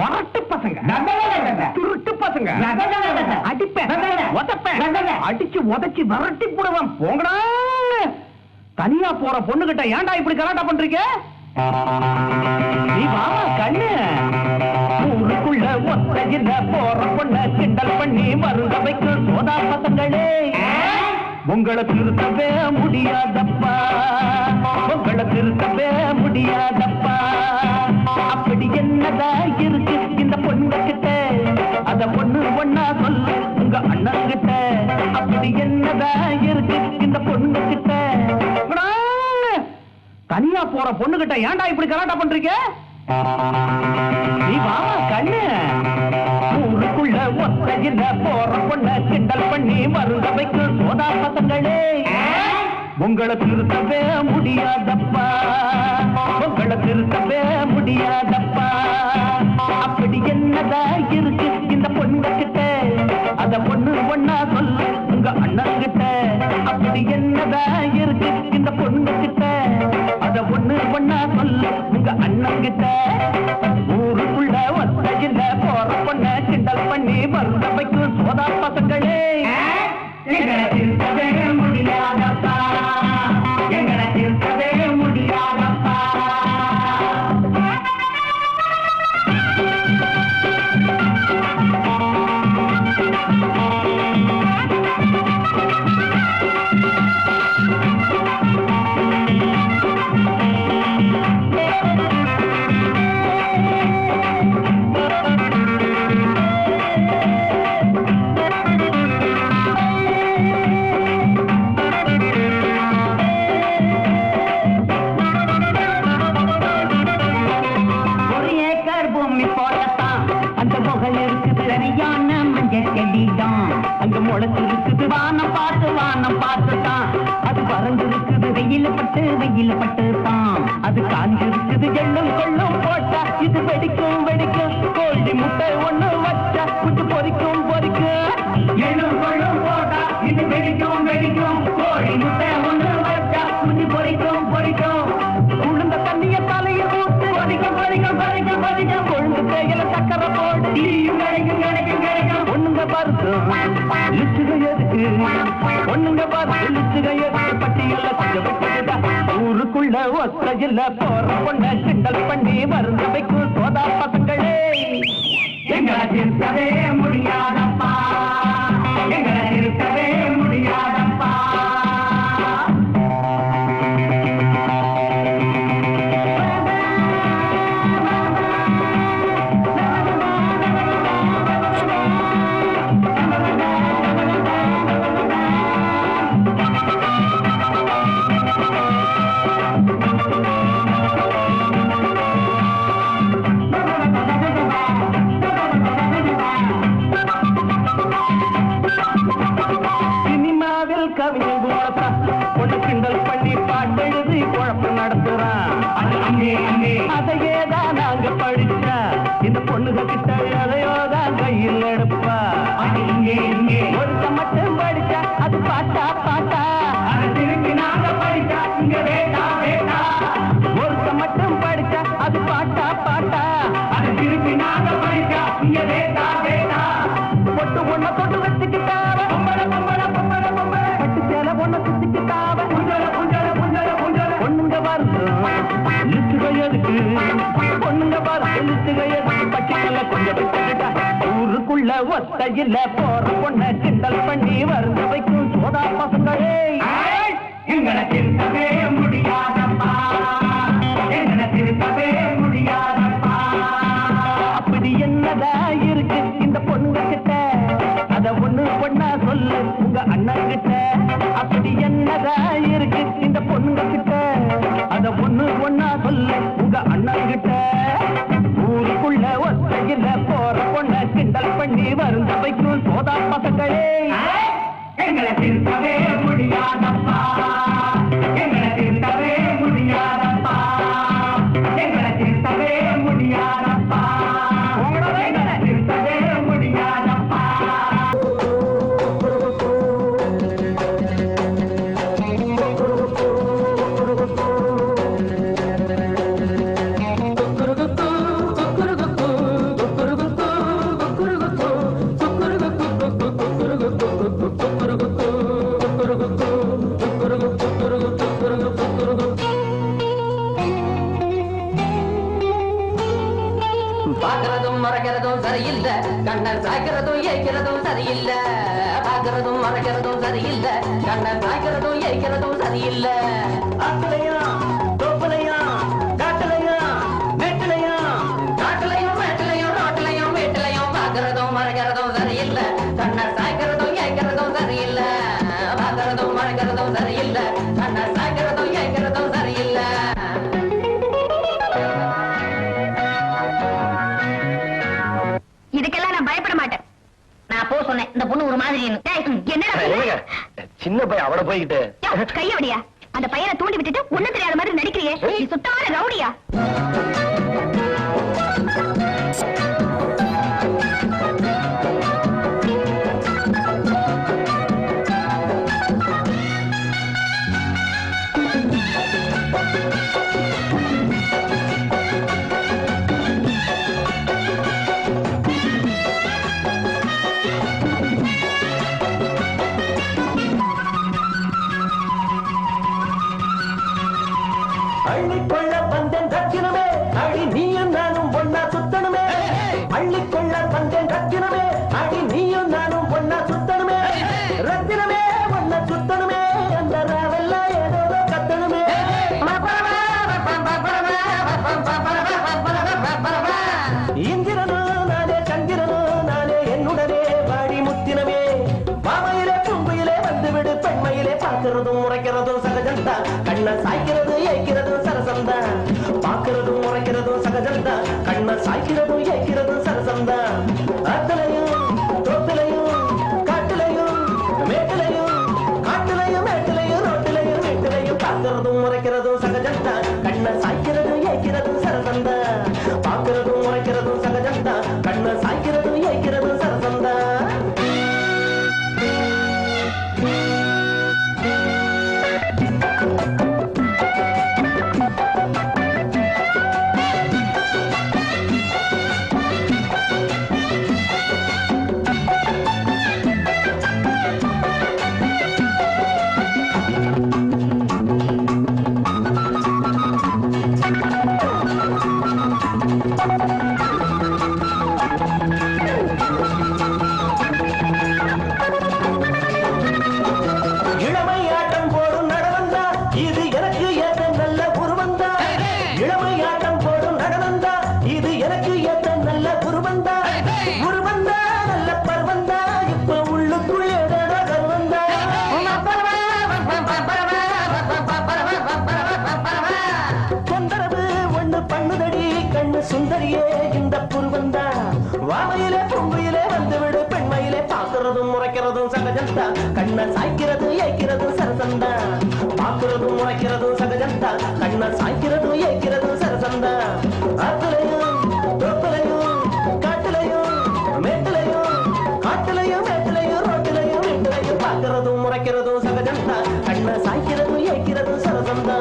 மாட்டு பசங்க துருட்டு பசங்க அடிப்பேன் அடிச்சு உதச்சி விரட்டி போடுவான் போங்கடா தனியா போற பொண்ணு கிட்ட ஏன்டா இப்படி கலாட்டா பண்றீங்க நீ வா கண்ணு ஊருக்குள்ள ஒத்தையில போற பொண்ண கிண்டல் பண்ணி மருந்த வைக்கும் சோதா பசங்களே உங்களை திருத்தவே முடியாதப்பா உங்களை திருத்தவே முடியாதப்பா அப்படி என்னதா இருக்கு இந்த பொண்ணு கிட்ட அத பொண்ணு ஒண்ணா சொல்லு உங்க அண்ணன் கிட்ட அப்படி என்னதா இருக்கு இந்த பொண்ணு கிட்ட தனியா போற பொண்ணு கிட்ட ஏன்டா இப்படி கலாட்டா பண்றீங்க நீ வா கண்ணு ஊருக்குள்ள ஒத்தையில போற பொண்ண கிண்டல் பண்ணி மருந்த வைக்கும் சோதா பசங்களே உங்களை திருத்தவே முடியாதப்பா உங்களை திருத்தவே முடியாதப்பா அப்படி என்னதா இருக்கு இந்த பொண்ணு கிட்ட அத பொண்ணு ஒண்ணா சொல்லு உங்க அண்ணன் கிட்ட அப்படி என்னதா இருக்கு இந்த பொண்ணு கிட்ட அத பொண்ணு ஒண்ணா சொல்லு உங்க அண்ணன் கிட்ட ஊருக்குள்ள ஒத்தையில போற பொண்ண கிண்டல் பண்ணி மருந்த வைக்கும் சோதா பசங்களே எங்களை திருத்தவே முடியாதப்பா எங்களை திருத்தவே முடியாதப்பா முளைச்சிருக்குது வானம் பார்த்துதான் அது பறந்திருக்குது வெயில பட்டு தான் அது காஞ்சிருக்குது எள்ளும் கொள்ளும் போட்டா இது வெடிக்கும் கோழி முட்டை ஒண்ணு வச்சா குஞ்சு பொறிக்கும் எள்ளும் கொள்ளும் போட்டா இது வெடிக்கும் கோழி முட்டை ஒண்ணு வச்சா குஞ்சு பொறிக்கும் உளுந்த தண்ணிய தலையில் ஊத்து கொழுந்து தேயில சக்கரை போட்டு கிடைக்கும் ஒண்ணுங்க பருத்து லிச்சுக எதுக்கு பொண்ணுங்க பார்த்து லிச்சுக எதுக்கு பட்டியல்ல கொஞ்சம் விட்டுட்டா ஊருக்குள்ள ஒத்தையில போற பொண்ண கிண்டல் பண்ணி மருந்து வைக்கும் சோதா பசங்களே எங்களை திருத்தவே முடியாதப்பா எங்களை திருத்தவே முடியாதப்பா பொண்ணு கிண்டல் பண்ணி பாட்டெழுதி குழப்ப நடத்துறான் அதையேதான் நாங்க படிச்சா இந்த பொண்ணுக கிட்ட எதையோதான் கையில் எடுப்பா ஒருத்த மட்டும் படிச்சா அது பாட்டா பாட்டா திரும்பி நாங்க படிச்சா இங்க வேட்டா வேட்டா ஒருத்த மட்டும் படிச்சா அது பாட்டா பாட்டா அது திரும்பி நாங்க படிச்சா இங்க வேட்டா வேட்டா பொட்டு ஒண்ண தொட்டு வச்சுக்கிட்டாவ பட்டு சேல ஒண்ண சுத்திக்கிட்டாவ பொண்ணுங்க எதுக்கு பொண்ணுங்க எதுக்கு பட்டியல கொஞ்சம் விட்டுட்டா ஊருக்குள்ள ஒத்தையில போற பொண்ண கிண்டல் பண்ணி வருந்து வைக்கும் சோதா பசங்களே எங்களை திருத்தவே முடியாதப்பா எங்களை திருத்தவே முடியாதப்பா அப்படி என்னதா இருக்கு இந்த பொண்ணுங்க கிட்ட அத ஒண்ணு பொண்ணா சொல்லு உங்க அண்ணன் கிட்ட அப்படி என்னதா இருக்கு இந்த பொண்ணுங்க கிட்ட அத ஒண்ணு பொண்ணா சொல்லு உங்க அண்ணன் கிட்ட ஊருக்குள்ள ஒத்தையில போற பொண்ண கிண்டல் பண்ணி வருந்து வைக்கும் சோதா பசங்களே எங்களை திருத்தவே முடியாதப்பா எங்களை திருத்தவே முடியாதப்பா எங்களை திருத்தவே முடியாதப்பா எங்களை திருத்தவே முடியாதப்பா பாக்குறதும் மறைக்கிறதும் சரியில்லை கண்ணன் சாய்க்கிறதும் ஏய்க்கிறதும் சரியில்லை பாக்குறதும் மறைக்கிறதும் சரியில்லை கண்ணன் சாய்க்கிறதும் ஏய்க்கிறதும் சரியில்லை ஆக்கலையும் தோப்புலையும் காட்டுலையும் மேட்டுலையும் காட்டுலையும் மேட்டுலையும் ரோட்டுலையும் வீட்டுலையும் பாக்குறதும் மறைக்கிறதும் சரியில்லை கண்ணன் சாய்க்கிறதும் ஏய்க்கிறதும் சரியில்லை பாக்குறதும் மறைக்கிறதும் சரியில்லை கண்ணன் சாய்க்கிறதும் ஏய்க்கிறதும் சரியில்லை இதுக்கெல்லாம் நான் பயப்பட மாட்டேன். நான் போ சொன்னேன் இந்த பொண்ணு ஒரு மாதிரி என்ன சின்ன பையன் அவட போய்கிட்டு கைய வடியா அந்த பையனை தூண்டி விட்டுட்டு ஒண்ணும் தெரியாத மாதிரி நடிக்கிறியே நீ சுத்தமான ரவுடியா அள்ளிக்கொள்ள வந்தேன் ரத்தினமே அடி நீயும் நானும் ஒன்னா சுத்தணுமே அள்ளிக்கொள்ள வந்தேன் ரத்தினமே அடி நீயும் நானும் ஒன்னா சுத்தணுமே ரத்தினமே ஒன்னா சுத்தணுமே அந்த ராவெல்லாம் ஏதோ கத்தணுமே இந்திரனும் நானே சந்திரனும் நானே என்னுடனே வாடி முத்தினமே மாமையிலே தும்பியிலே வந்துவிடு பெண்மையிலே பார்க்கிறதும் உரைக்கிறதும் சகஜந்தா கண்ண சாய்க்கிறது ஏய்க்கிறதும் சரசந்தா பார்க்கிறதும் உரைக்கிறதும் சகஜந்தா கண்ண சாய்க்கிறதும் ஏய்க்கிறதும் சரசந்தா அத்தலையும் தோத்திலையும் காட்டிலையும் மேட்டிலையும் காட்டிலையும் மேட்டிலையும் ரோட்டிலையும் வீட்டிலையும் பார்க்கிறதும் உரைக்கிறதும் சகஜந்தா கண்ண சாய்க்கிறதும் ஏய்க்கிறதும் சரசந்தா பார்க்கிறதும் உரைக்கிறதும் சகஜந்தா கண்ண சாய்க்கிறதும் ஏய்க்கிறதும் சரசந்தா சுந்தரியே இந்த புருவந்தா வாமையிலே பொங்கையிலே வந்துவிடு பெண்மையிலே பாக்குறதும் முறைக்கிறதும் சகஜந்தா கண்ண சாய்க்கிறது ஏய்க்கிறதும் சரசந்தா பாக்குறதும் முறைக்கிறதும் சகஜந்தா கண்ண சாய்க்கிறதும் ஏய்க்கிறதும் சரசந்தா ஆத்துலையும் தொப்புலையும் காட்டுலையும் மேட்டுலையும் காட்டுலையும் மேட்டுலையும் ரோட்டுலையும் வீட்டுலையும் பாக்குறதும் முறைக்கிறதும் சகஜந்தா கண்ண சாய்க்கிறதும் ஏய்க்கிறதும் சரசந்தா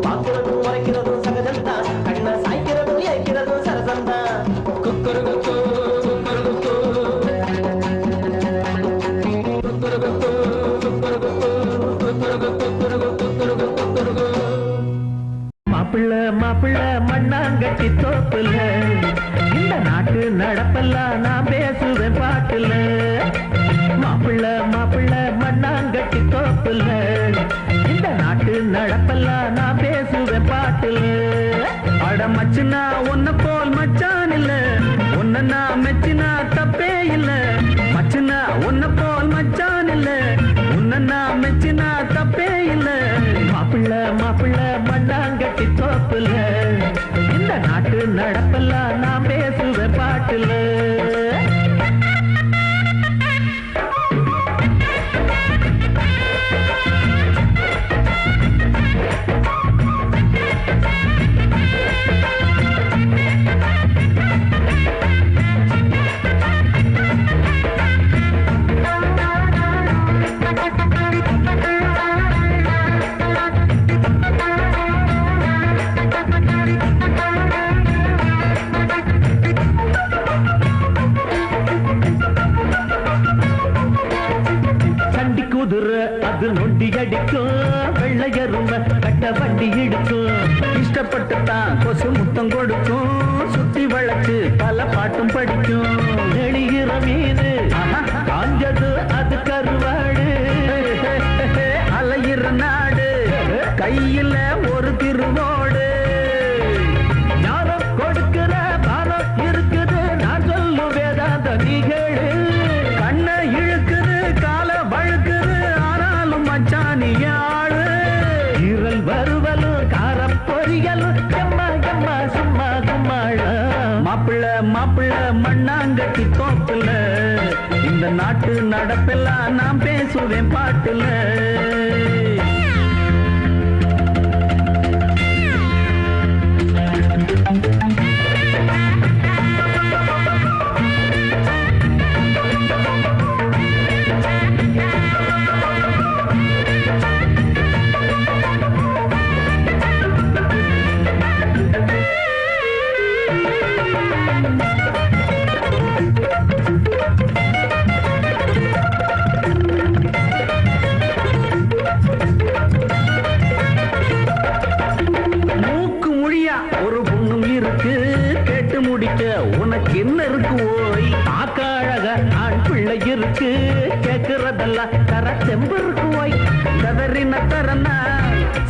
பாக்குறதும் முறைக்கிறதும் சகஜந்தா கண்ண சாய்க்கிறதும் ஏய்க்கிறதும் சரசந்தா குக்குரு குக்கு மாப்பிள்ள மாப்பிள்ள மண்ணாங்கட்டி தோப்புல இந்த நாட்டு நடப்பெல்லாம் நான் பேசுவேன் பாட்டுல மாப்பிள்ள மாப்பிள்ள மண்ணாங்கட்டி தோப்புல இந்த நாட்டு நடப்பெல்லாம் நான் பேசுவேன் பாட்டுல அட மச்சுனா உன்ன போல் மச்சான் இல்ல உன்ன நான் மெச்சினா தப்பே இல்ல மச்சுனா உன்ன போல் மச்சான் இல்ல உன்ன நான் மெச்சினா தப்பே இல்ல மாப்பிள்ள மாப்பிள்ள மண்ணாங்கட்டி தோப்புல இந்த நாட்டு நடப்பெல்லாம் நான் பேசுவேன் பாட்டுல அது நொண்டி அடிக்கும் வெள்ளையரும கட்ட வண்டி இடிக்கும் இஷ்டப்பட்டு தான் கொசு முத்தம் கொடுக்கும் சுத்தி வளைச்சு பல பாட்டும் படிக்கும் நெளிகிற மீது காஞ்சது அது கருவாடு அலையிற நாடு கையில ஒரு திருவோடு ஞானம் கொடுக்கிற பாரம் இருக்குது நான் சொல்லும் வேதாந்த நிகழு கண்ணை இழுக்குது கால வழுக்குது ஆனாலும் மச்சானியாடு ஈரல் வருவலும் காரம் பொரியலும் எம்மா எம்மா சும்மா கும்மாழ மாப்பிள்ள மாப்பிள்ள மண்ணாங்கட்டி தோப்புல இந்த நாட்டு நடப்பெல்லாம் நான் பேசுவேன் பாட்டுல உனக்கு என்ன இருக்கு ஓய் தாக்க அழக ஆண் பிள்ளை இருக்கு கேக்குறதெல்லாம் தர செம்பு இருக்கு ஓய் கதறின தரனா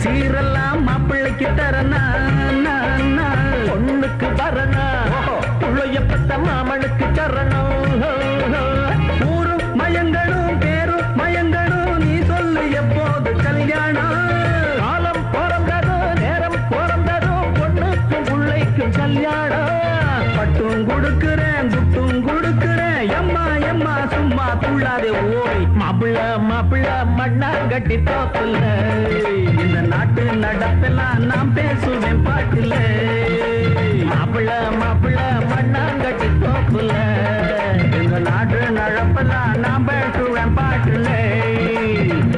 சீரெல்லாம் மாப்பிள்ளைக்கு தரனா பொண்ணுக்கு வரனா புள்ளையப்பட்ட மாமனுக்கு தரணும் ஊரும் மயங்களும் பேரும் மயங்களும் நீ சொல்லு எப்போது கல்யாணம் காலம் பிறந்ததும் நேரம் பிறந்ததும் பொண்ணுக்கும் பிள்ளைக்கும் கல்யாணம் பட்டும் கொடுக்கிறேன் குட்டும் கொடுக்கிறேன் எம்மா எம்மா சும்மா துள்ளாதே ஓய் மாப்பிள்ள மாப்பிள்ள மண்ணாங்கட்டி தோப்புல இந்த நாட்டு நடப்பெல்லாம் நான் பேசுவேன் பாட்டுல மாப்பிள்ள மாப்பிள்ள மண்ணாங்கட்டி தோப்புல இந்த நாட்டு நடப்பெல்லாம் நான் பேசுவேன் பாட்டுல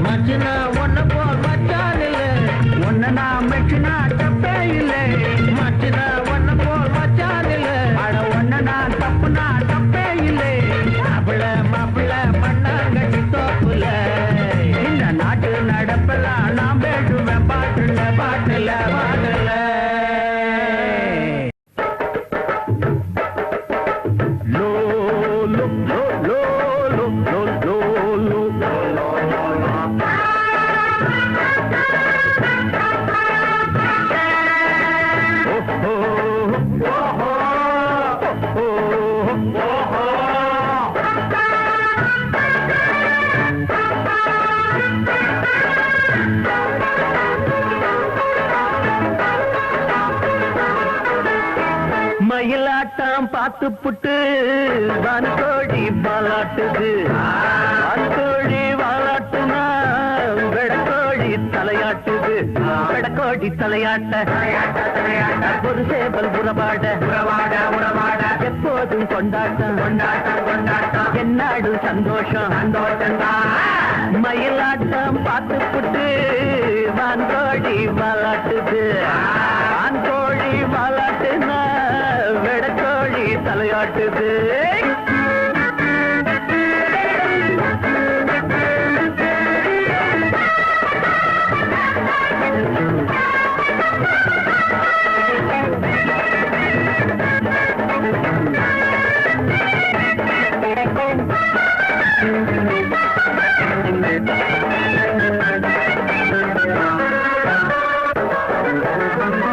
மச்சினா ஒன்ன போல் மச்சான் இல்ல ஒன்ன நான் மெச்சினா தப்பே இல்லை மச்சினா ஒன்ன போல் மச்சான் இல்ல அட ஒன்ன நான் தப்புனா தப்பே இல்லை மாப்பிள்ள மாப்பிள்ள மண்ணாங்கட்டி தோப்புல இந்த நாட்டு நடப்பெல்லாம் நான் பேசுவேன் பாட்டுல பாட்டுல பாட்டுல low low low low low low low low பார்த்து புட்டு வான்கோழி பாலாட்டுது. வான்கோழி வாலாட்டுனா வெடக்கோழி தலையாட்டுது. வெடக்கோழி தலையாட்ட ஒரு சேவல் உறவாட எப்போதும் கொண்டாட்டம் என்னாடும் சந்தோஷம் மயிலாட்டம் பார்த்து புட்டு வான்கோழி வாலாட்டுது. வான்கோழி வாலாட்டுனா வெடக்கோழி தலையாட்டுது.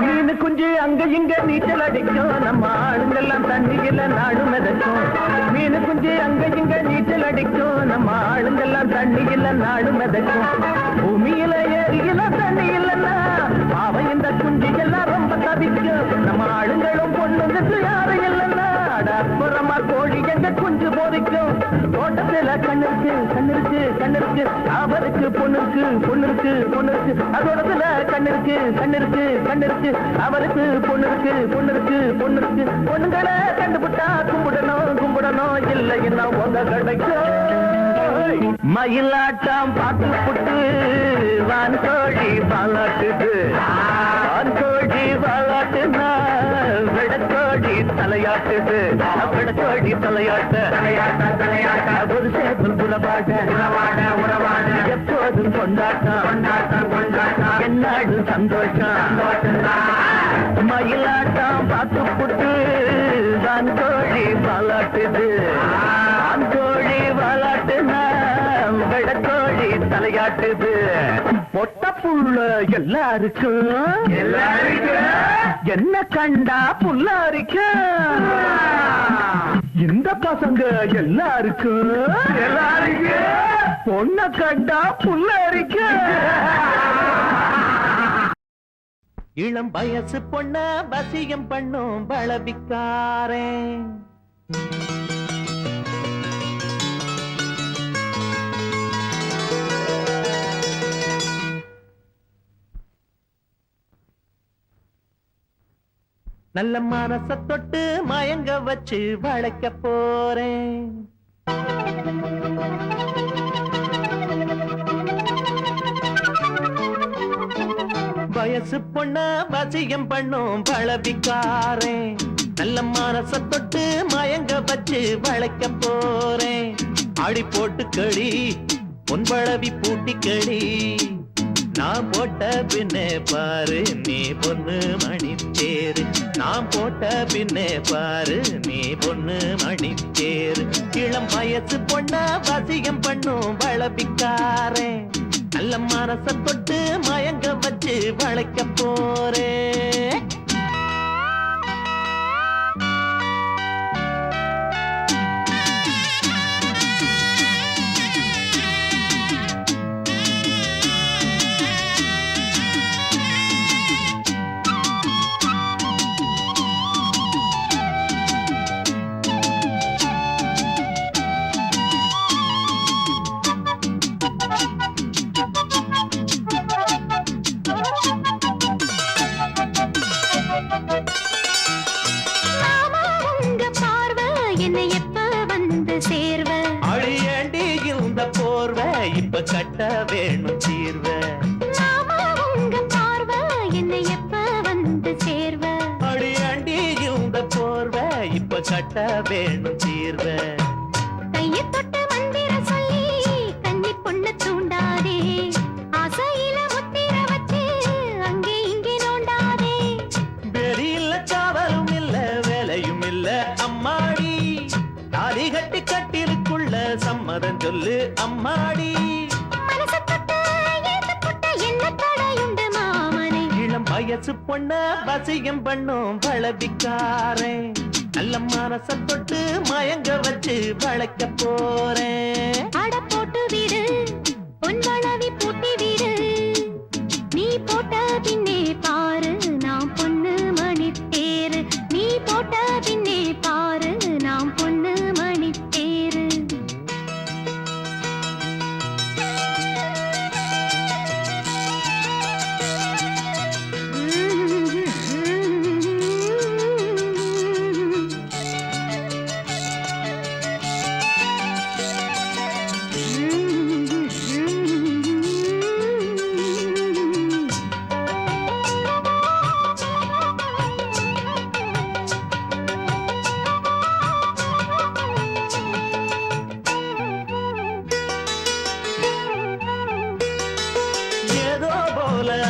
மீனு குஞ்சு அங்க இங்க நீச்சல் அடிக்கும். நம்ம ஆளுங்கெல்லாம் தண்ணியில நாடு மிதக்கும். மீனு குஞ்சு அங்க இங்க நீச்சல் அடிக்கும். நம்ம ஆளுங்கெல்லாம் தண்ணியில நாடு மிதக்கும். பூமியில ஏரியில தண்ணி இல்லைன்னா அவன் இந்த குஞ்சு எல்லாம் ரொம்ப தவிக்கும். நம்ம ஆளுங்களும் பொண்ணுங்களுக்கு யாரும் இல்லைன்னா அப்புறமா கோழி எங்க குஞ்சு போதிக்கும். தோட்டத்துல கண்ணிருக்கு அவருக்கு பொண்ணுருக்கு அதோடத்துல கண்ணிருக்கு அவருக்கு பொண்ணுருக்கு பொண்ணுங்களை கண்டுபிட்டா கும்பிடணும் இல்லை என்ன உங்க கிடைக்கும். மயிலாட்டம் பார்த்து புட்டு வான்கோழி பாலாட்டுது. வான்கோழி பாலாட்டுனா வெடக்கோழி தலையாட்டுது. வெடக்கோழி தலையாட்ட ஒரு சேவல் உறவாட எப்போதும் கொண்டாட்டம் என்னாடு சந்தோஷம் மயிலாட்டம் பார்த்து புட்டு வான்கோழி பாலாட்டுது. வான்கோழி பாலாட்டுனா வெடக்கோழி தலையாட்டுது. பொட்ட புள்ள எல்லாருக்கும் என்ன கண்டா புல்லாரிக்கும். இந்த பசங்க எல்லாருக்கும் பொண்ண கண்டா புல்லாரிக்கும். இளம் வயசு பொண்ண வசியம் பண்ணும் பலவிக்காரே. நல்ல மனச தொட்டு மயங்க வச்சு வளைக்க போறேன். வயசு பொண்ண வசியம் பண்ணும் பழவிக்காரே. நல்ல மனச தொட்டு மயங்க வச்சு வளைக்க போறேன். அடி போட்டு கடி பொன்பழவி பூட்டி கடி. நான் போட்ட பின்னே பாரு நீ பொண்ணு மணித்தேரு. நான் போட்ட பின்னே பாரு நீ பொண்ணு மணித்தேரு. இளம் வயசு பொண்ண வசியம் பண்ணும் வளபிக்காரே. நல்ல மனச தொட்டு மயங்க வச்சு வளைக்க போறேன். இப்ப கட்ட வேணும் தீர்வ. உங்க பார்வை என்னை எப்ப வந்து சேர்வ. அடியாண்டி இந்த போர்வ இப்ப கட்ட வேணும் தீர்வ. கையை தொட்டு மந்திர சொல்லி கன்னி பொண்ணு தூண்டாதே. ஆசையில முத்திர வச்சு அங்கே இங்கே நோண்டாதே. வெறியில்ல காவலும் இல்ல வேலையும் இல்ல அம்மாடி. தாலி கட்டி கட்டிலுக்குள்ள சம்மதம் சொல்லு அம்மாடி. இளம் வயசு பொண்ண வசியம் பண்ணும் வளபிக்காரே. நல்ல மனச தொட்டு மயங்க வச்சு வளைக்க போறேன். அட போட்டு விடு பொன் வளவி பூட்டி விடு. நீ போட்ட பின்னே பாரு நான் பொண்ணு மணித்தேரு. நீ போட்ட பின்னே பாரு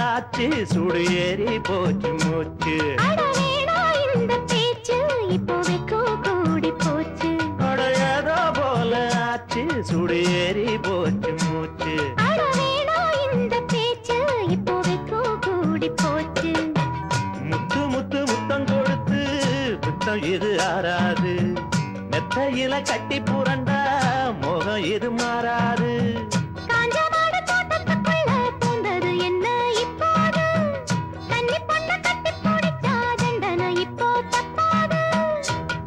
ஆச்சு சுடு ஏறி போச்சு மூச்சு அட வேணா இந்த பேச்சு இப்போதைக்கு கூடி போச்சு அட ஏதோ போல ஆச்சு சுடு ஏறி போச்சு மூச்சு அட வேணா இந்த பேச்சு இப்போதைக்கு கூடி போச்சு முத்து முத்து முத்தம் கொடுத்து புத்தம் இது ஆறாது மெத்தையில கட்டி புரண்டா மோகம் இது மாறாது காஞ்ச மாடு தோட்டத்துக்குள்ள பூந்தது என்ன இப்போது கன்னி பொண்ணு கட்டி பிடிச்சா தண்டனை இப்போ தப்பாது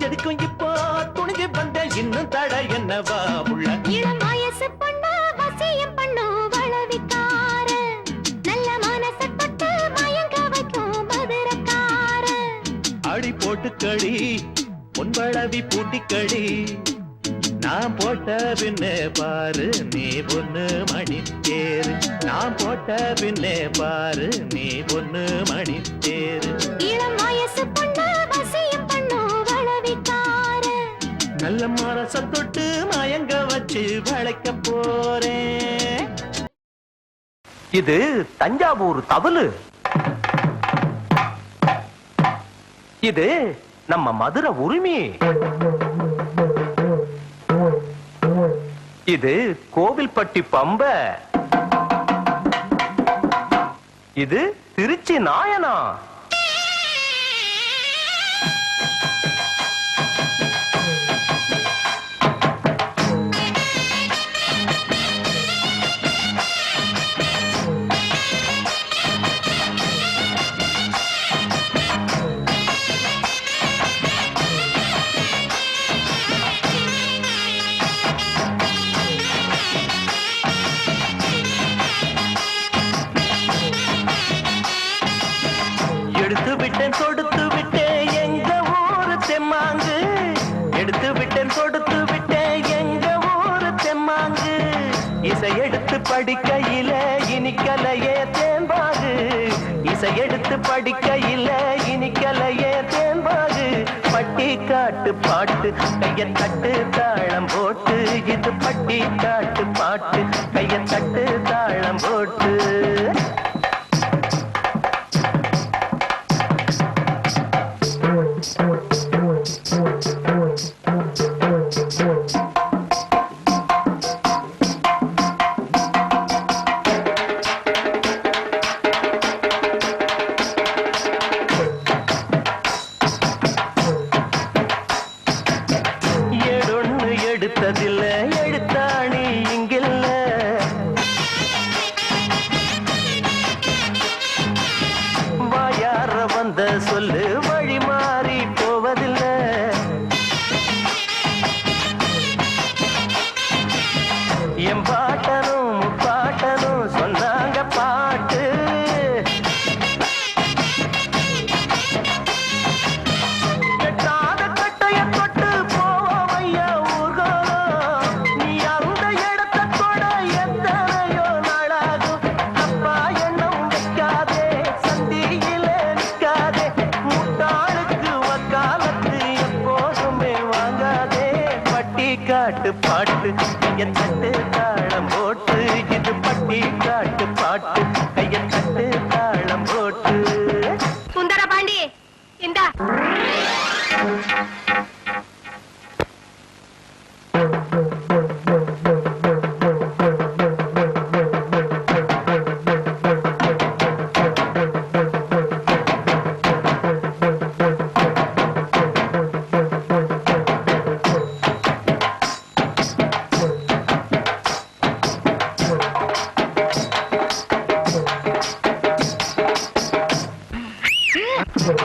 எதுக்கும் இப்போ துணிஞ்சு வந்த இன்னும் தட என்னவா உள்ள இளம் வயசு பொண்ணு வசியம் பண்ணு வளவிக்கார நல்ல மனசை தொட்டு மயங்க வைக்கும் மதுரக்கார அடி போட்டு கடி பொன்பளவி பூட்டி கடி நான் போட்ட பின்னே பாரு நீ பொண்ணு மணி தேரு நான் போட்ட பின்னே பாரு நீ பொண்ணு மணி தேரு இளம் வயசு பொண்ணு வசியம் பண்ணு வளவிக்கார நல்ல மரச தொட்டு மயங்க வச்சு வளைக்க போறேன் இது தஞ்சாவூர் தவளு இது நம்ம மதுரை உரிமை இது கோவில்பட்டி பம்ப இது திருச்சி நாயனா கொடுத்து விட்டேன் எங்க ஊரு தெம்மாங்கு எடுத்து விட்டேன் கொடுத்து விட்டேன் எங்க ஊரு தெம்மாங்கு இசை எடுத்து படிக்கையில இனிக்கலையே தேன்பாகு இசை எடுத்து படிக்கையில இனிக்கலையே தேன்பாகு பட்டி காட்டு பாட்டு கைய தட்டு தாளம் போட்டு இது பட்டி காட்டு பாட்டு கைய தட்டு தாளம் போட்டு எடுத்ததில்ல எழுத்தாணி இங்கில்ல வாயார வந்த சொல்லு வழி மாறி போவதில்லை என் பாட்டனும் பாட்டனும் சொன்னாங்க பாட்டு காட்டு பாட்டு கைய தட்டு தாளம் போட்டு இது பட்டி காட்டு பாட்டு கைய தட்டு தாளம் போட்டு சுந்தர பாண்டி இந்தா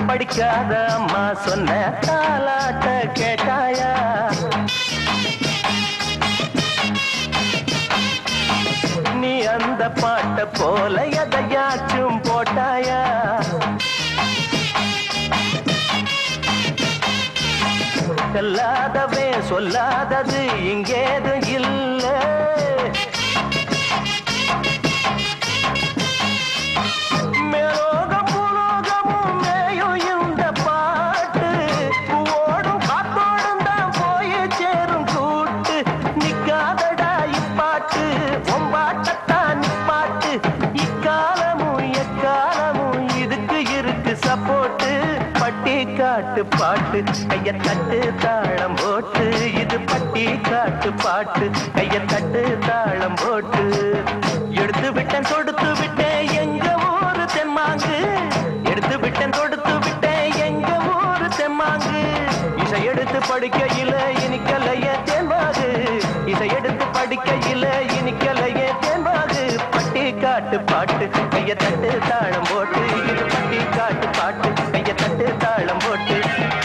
படிக்காத அம்மா சொன்ன தாலாட்ட கேட்டாயா நீ அந்த பாட்ட போல எதையாச்சும் போட்டாயா சொல்லாதவே சொல்லாதது இங்கேது இல்ல காட்டு பாட்டு கைய தட்டு தாளம் போட்டு இது பட்டி காட்டு பாட்டு கைய தட்டு தாளம் போட்டு எடுத்து விட்டேன் தொடுத்து விட்டேன் எங்க ஊரு தெம்மாங்கு எடுத்து விட்டேன் தொடுத்து விட்டேன் எங்க ஊரு தெம்மாங்கு இசை எடுத்து படிக்கையில இனிக்கலைய தேன்பாகு இசை எடுத்து படிக்கையில இனிக்கலைய தேன்பாகு பட்டி காட்டு பாட்டு கைய தட்டு தாளம் போட்டு இது பட்டி காட்டு பாட்டு கைய தட்டு தாளம் போட்டு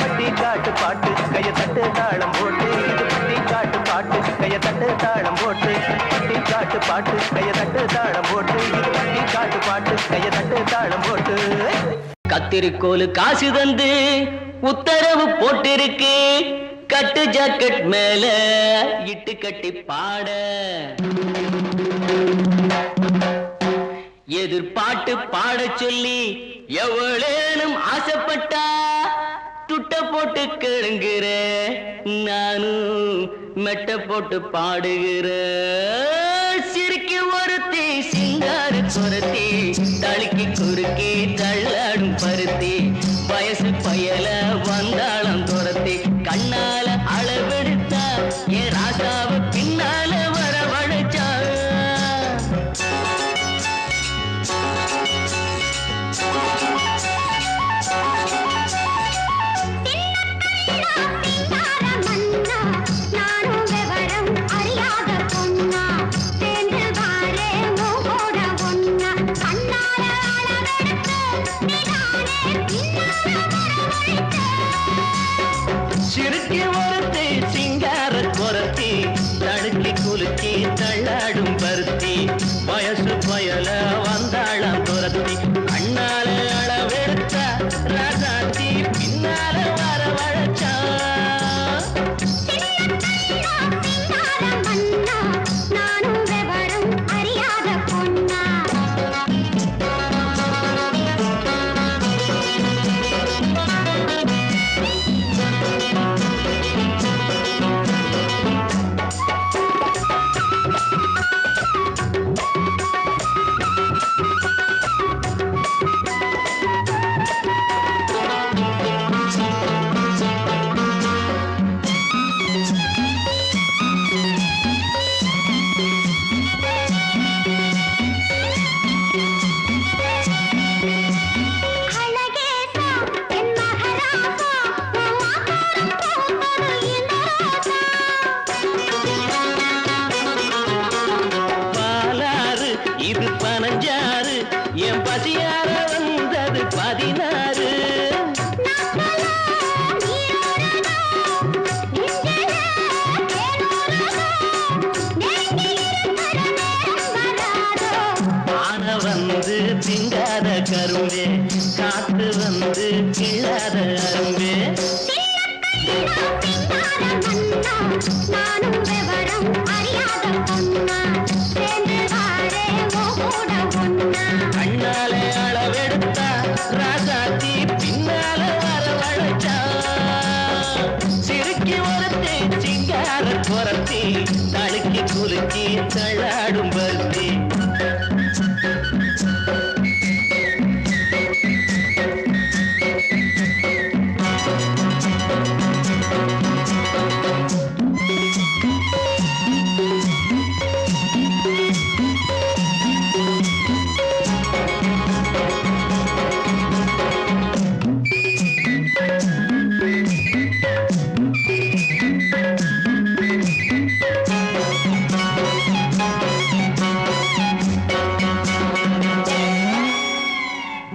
பட்டி காட்டு பாட்டு கைய தட்டு தாளம் போட்டு இது பட்டி காட்டு பாட்டு கைய தட்டு தாளம் போட்டு பட்டி காட்டு பாட்டு கைய தட்டு தாளம் போட்டு இது பட்டி காட்டு பாட்டு கைய தட்டு தாளம் போட்டு கத்திரிக்கோலு காசு தந்து உத்தரவு போட்டிருக்கு கட்டு ஜாக்கெட் மேல இட்டு கட்டி பாட எதிர்பாட்டு பாட சொல்லி எவ்வளேனும் ஆசைப்பட்டா துட்ட போட்டு கேளுங்கிற நானும் மெட்ட போட்டு பாடுகிற சிரிக்கு ஒருத்தி சிங்காரு சொரத்தி தளிக்கு குறுக்கி தள்ளாடும் பருத்தி வயசு பயல வந்தாளம் துரத்தி கண்ணால அளவெடுத்தா என் ராசாவ பின்னால வரவழைச்சா சிறுக்கி ஒருத்தி சிங்கார குரத்தி தடுக்கி குலுக்கி தள்ளாடும் பருத்தி வயசு பயல வந்தாளம் துரத்தி கண்ணால அளவெடுத்த ராசாத்தி பின்னால வரவழைச்சா இது 15 என் பசியார வந்தது 16 ஆன வந்து திங்காத கரும்பே காத்து வந்து கிழாத அரும்பே நானும் விவரம் அறியாத பொண்ணா சேர்ந்து வாரே கூட ஒண்ணா கண்ணாலே அளவெடுத்தா ராசாத்தி பின்னால வரவழைச்சா சிறுக்கி ஒருத்தி சிங்கார குரத்தி தடுக்கி குலுக்கி தள்ளாடும் பருத்தி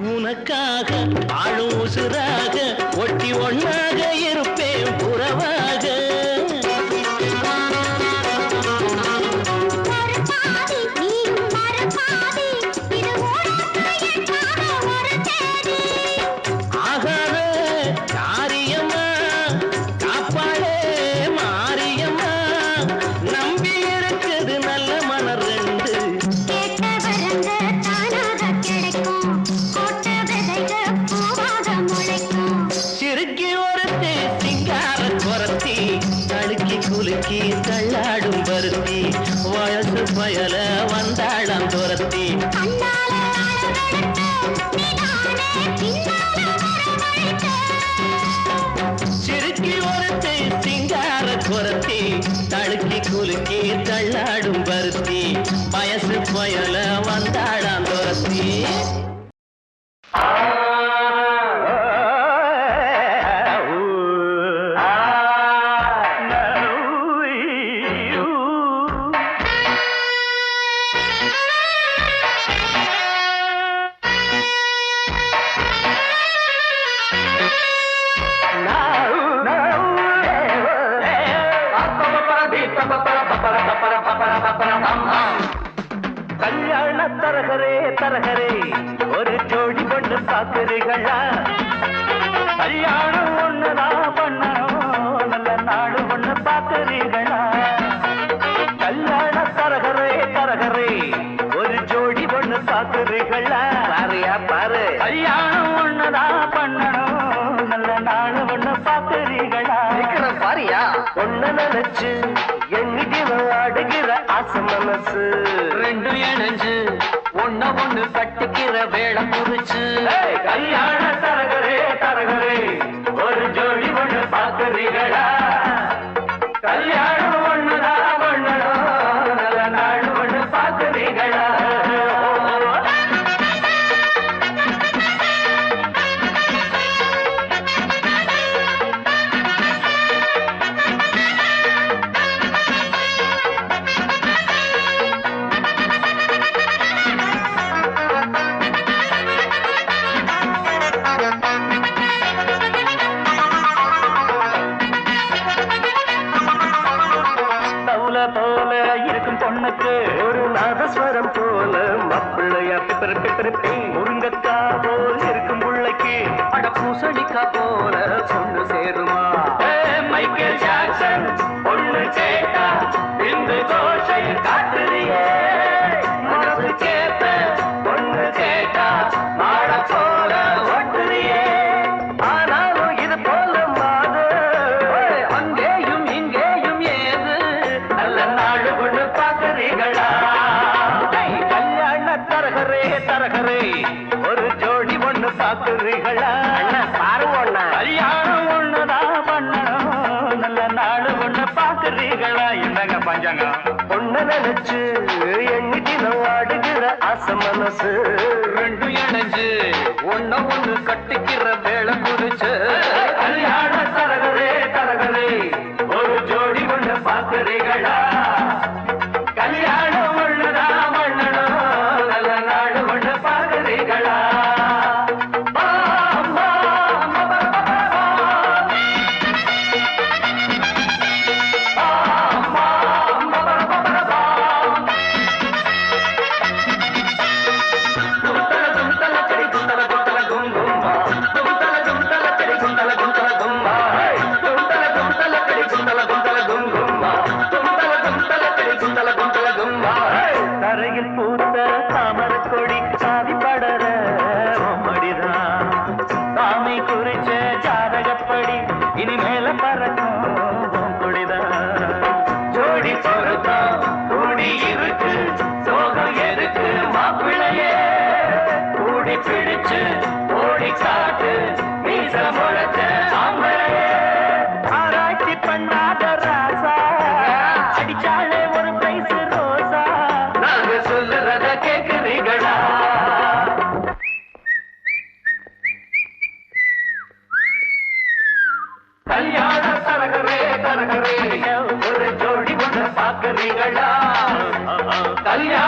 உனக்காக ஆளும் உசுராக ஒட்டி ஒன்னாக இருப்பேன் புறவாக ஆகாத காரியம்மா காப்பாளே மாரியம்மா நம்பி இருக்குது நல்ல மனர் ரெண்டு சிறுக்கி ஒருத்தி சிங்கார குரத்தி தடுக்கி குலுக்கி தள்ளாடும் பருத்தி வயசு பயல வந்தாளம் துரத்தி ஒருத்தி வயசு புயல வந்தாடாம் துரத்தி கல்யாண தரகரே தரகரே ஒரு ஜோடி பொண்ணு பாக்குறீங்களா கல்யாணம் ஒண்ணுதான் பண்ணணும் நல்ல நாடு ஒண்ணு பாக்குறீங்களா கல்யாண தரகரே தரகரே ஒரு ஜோடி பொண்ணு பாக்குறீங்களா பாரியா பாரு கல்யாணம் ஒண்ணுதான் பண்ணணும் நல்ல நாடு ஒண்ணு பாக்குறீங்களா பாரியா ஒண்ணு நினைச்சு எண்ணிட்டு ஆடுகிற ஆசை மனசு ரெண்டும் இணைஞ்சு ஒண்ணு கட்டிக்கிற வேலை குறிச்சு கல்யாண தரகரே தரகரே ஒரு ஜோடி ஒண்ணு பாக்குறீங்களா கல்யாணம் ஒண்ணுதான் பண்ணணும் நல்ல நாடு ஒண்ணு பாக்குறீங்களா போல இருக்கும் பொண்ணுக்கு ஒரு நாதஸ்வரம் போல மாப்பிள்ளையா பிப்பி முருங்கக்கா போல் இருக்கும் பிள்ளைக்கு அட பூசணிக்கா போல பொண்ணு சேருமா மைக்கேல் ஜாக்சன் பொண்ணு கேட்டா இந்த கோஷை காட்டுறியே மனசு கேட்ட பொண்ணு கேட்டா மாட போல ஓட்டுறியே ஆனாலும் இது போல மாது அங்கேயும் இங்கேயும் ஏது நல்ல நாடு ஒண்ணு பாக்குறீங்களா கல்யாண தரகரே தரகரே ஒரு ஜோடி ஒண்ணு பாக்குறீங்களா பாருங்க கல்யாணம் ஒண்ணுதான் பண்ணணும் நல்ல நாடு ஒண்ணு பாக்குறீங்களா என்னங்க பஞ்சாங்க ஒண்ணு நினைச்சு எண்ணிட்டு ஆடுகிற ஆசை மனசு ரெண்டும் இணைஞ்சு ஒண்ணு கட்டிக்கிற வேலை குறிச்சு கல்யாண தரகரே தரகரே ஒரு ஜோடி ஒண்ணு பாக்குறீங்களா கல்யாணம் ஒண்ணுதான் பண்ணணும் நல்ல நாடு ஒண்ணு பாக்குறீங்களா தரையில் பூத்த தாமரக்கொடி சாதி படர மடிதான் சாமி குறிச்ச ஜாதகப்படி இனிமேல பறக்கும் கொடிதான் ஜோடி பொருத்தம் கூடி இருக்கு சோகம் எதுக்கு மாப்பிள்ளையே கூடி பிடிச்சு ஓடி காட்டு மீச முளைச்ச ஆம்பளையே ஆராய்ச்சி பண்ணாத ராசா அடிச்சாலே ஒரு பிரைஸ் ரோசா நாங்க சொல்லுறத கேக்குறீங்களா கல்யாண தரகரே தரகரே ஒரு ஜோடி ஒண்ணு பாக்குறீங்களா கல்யாண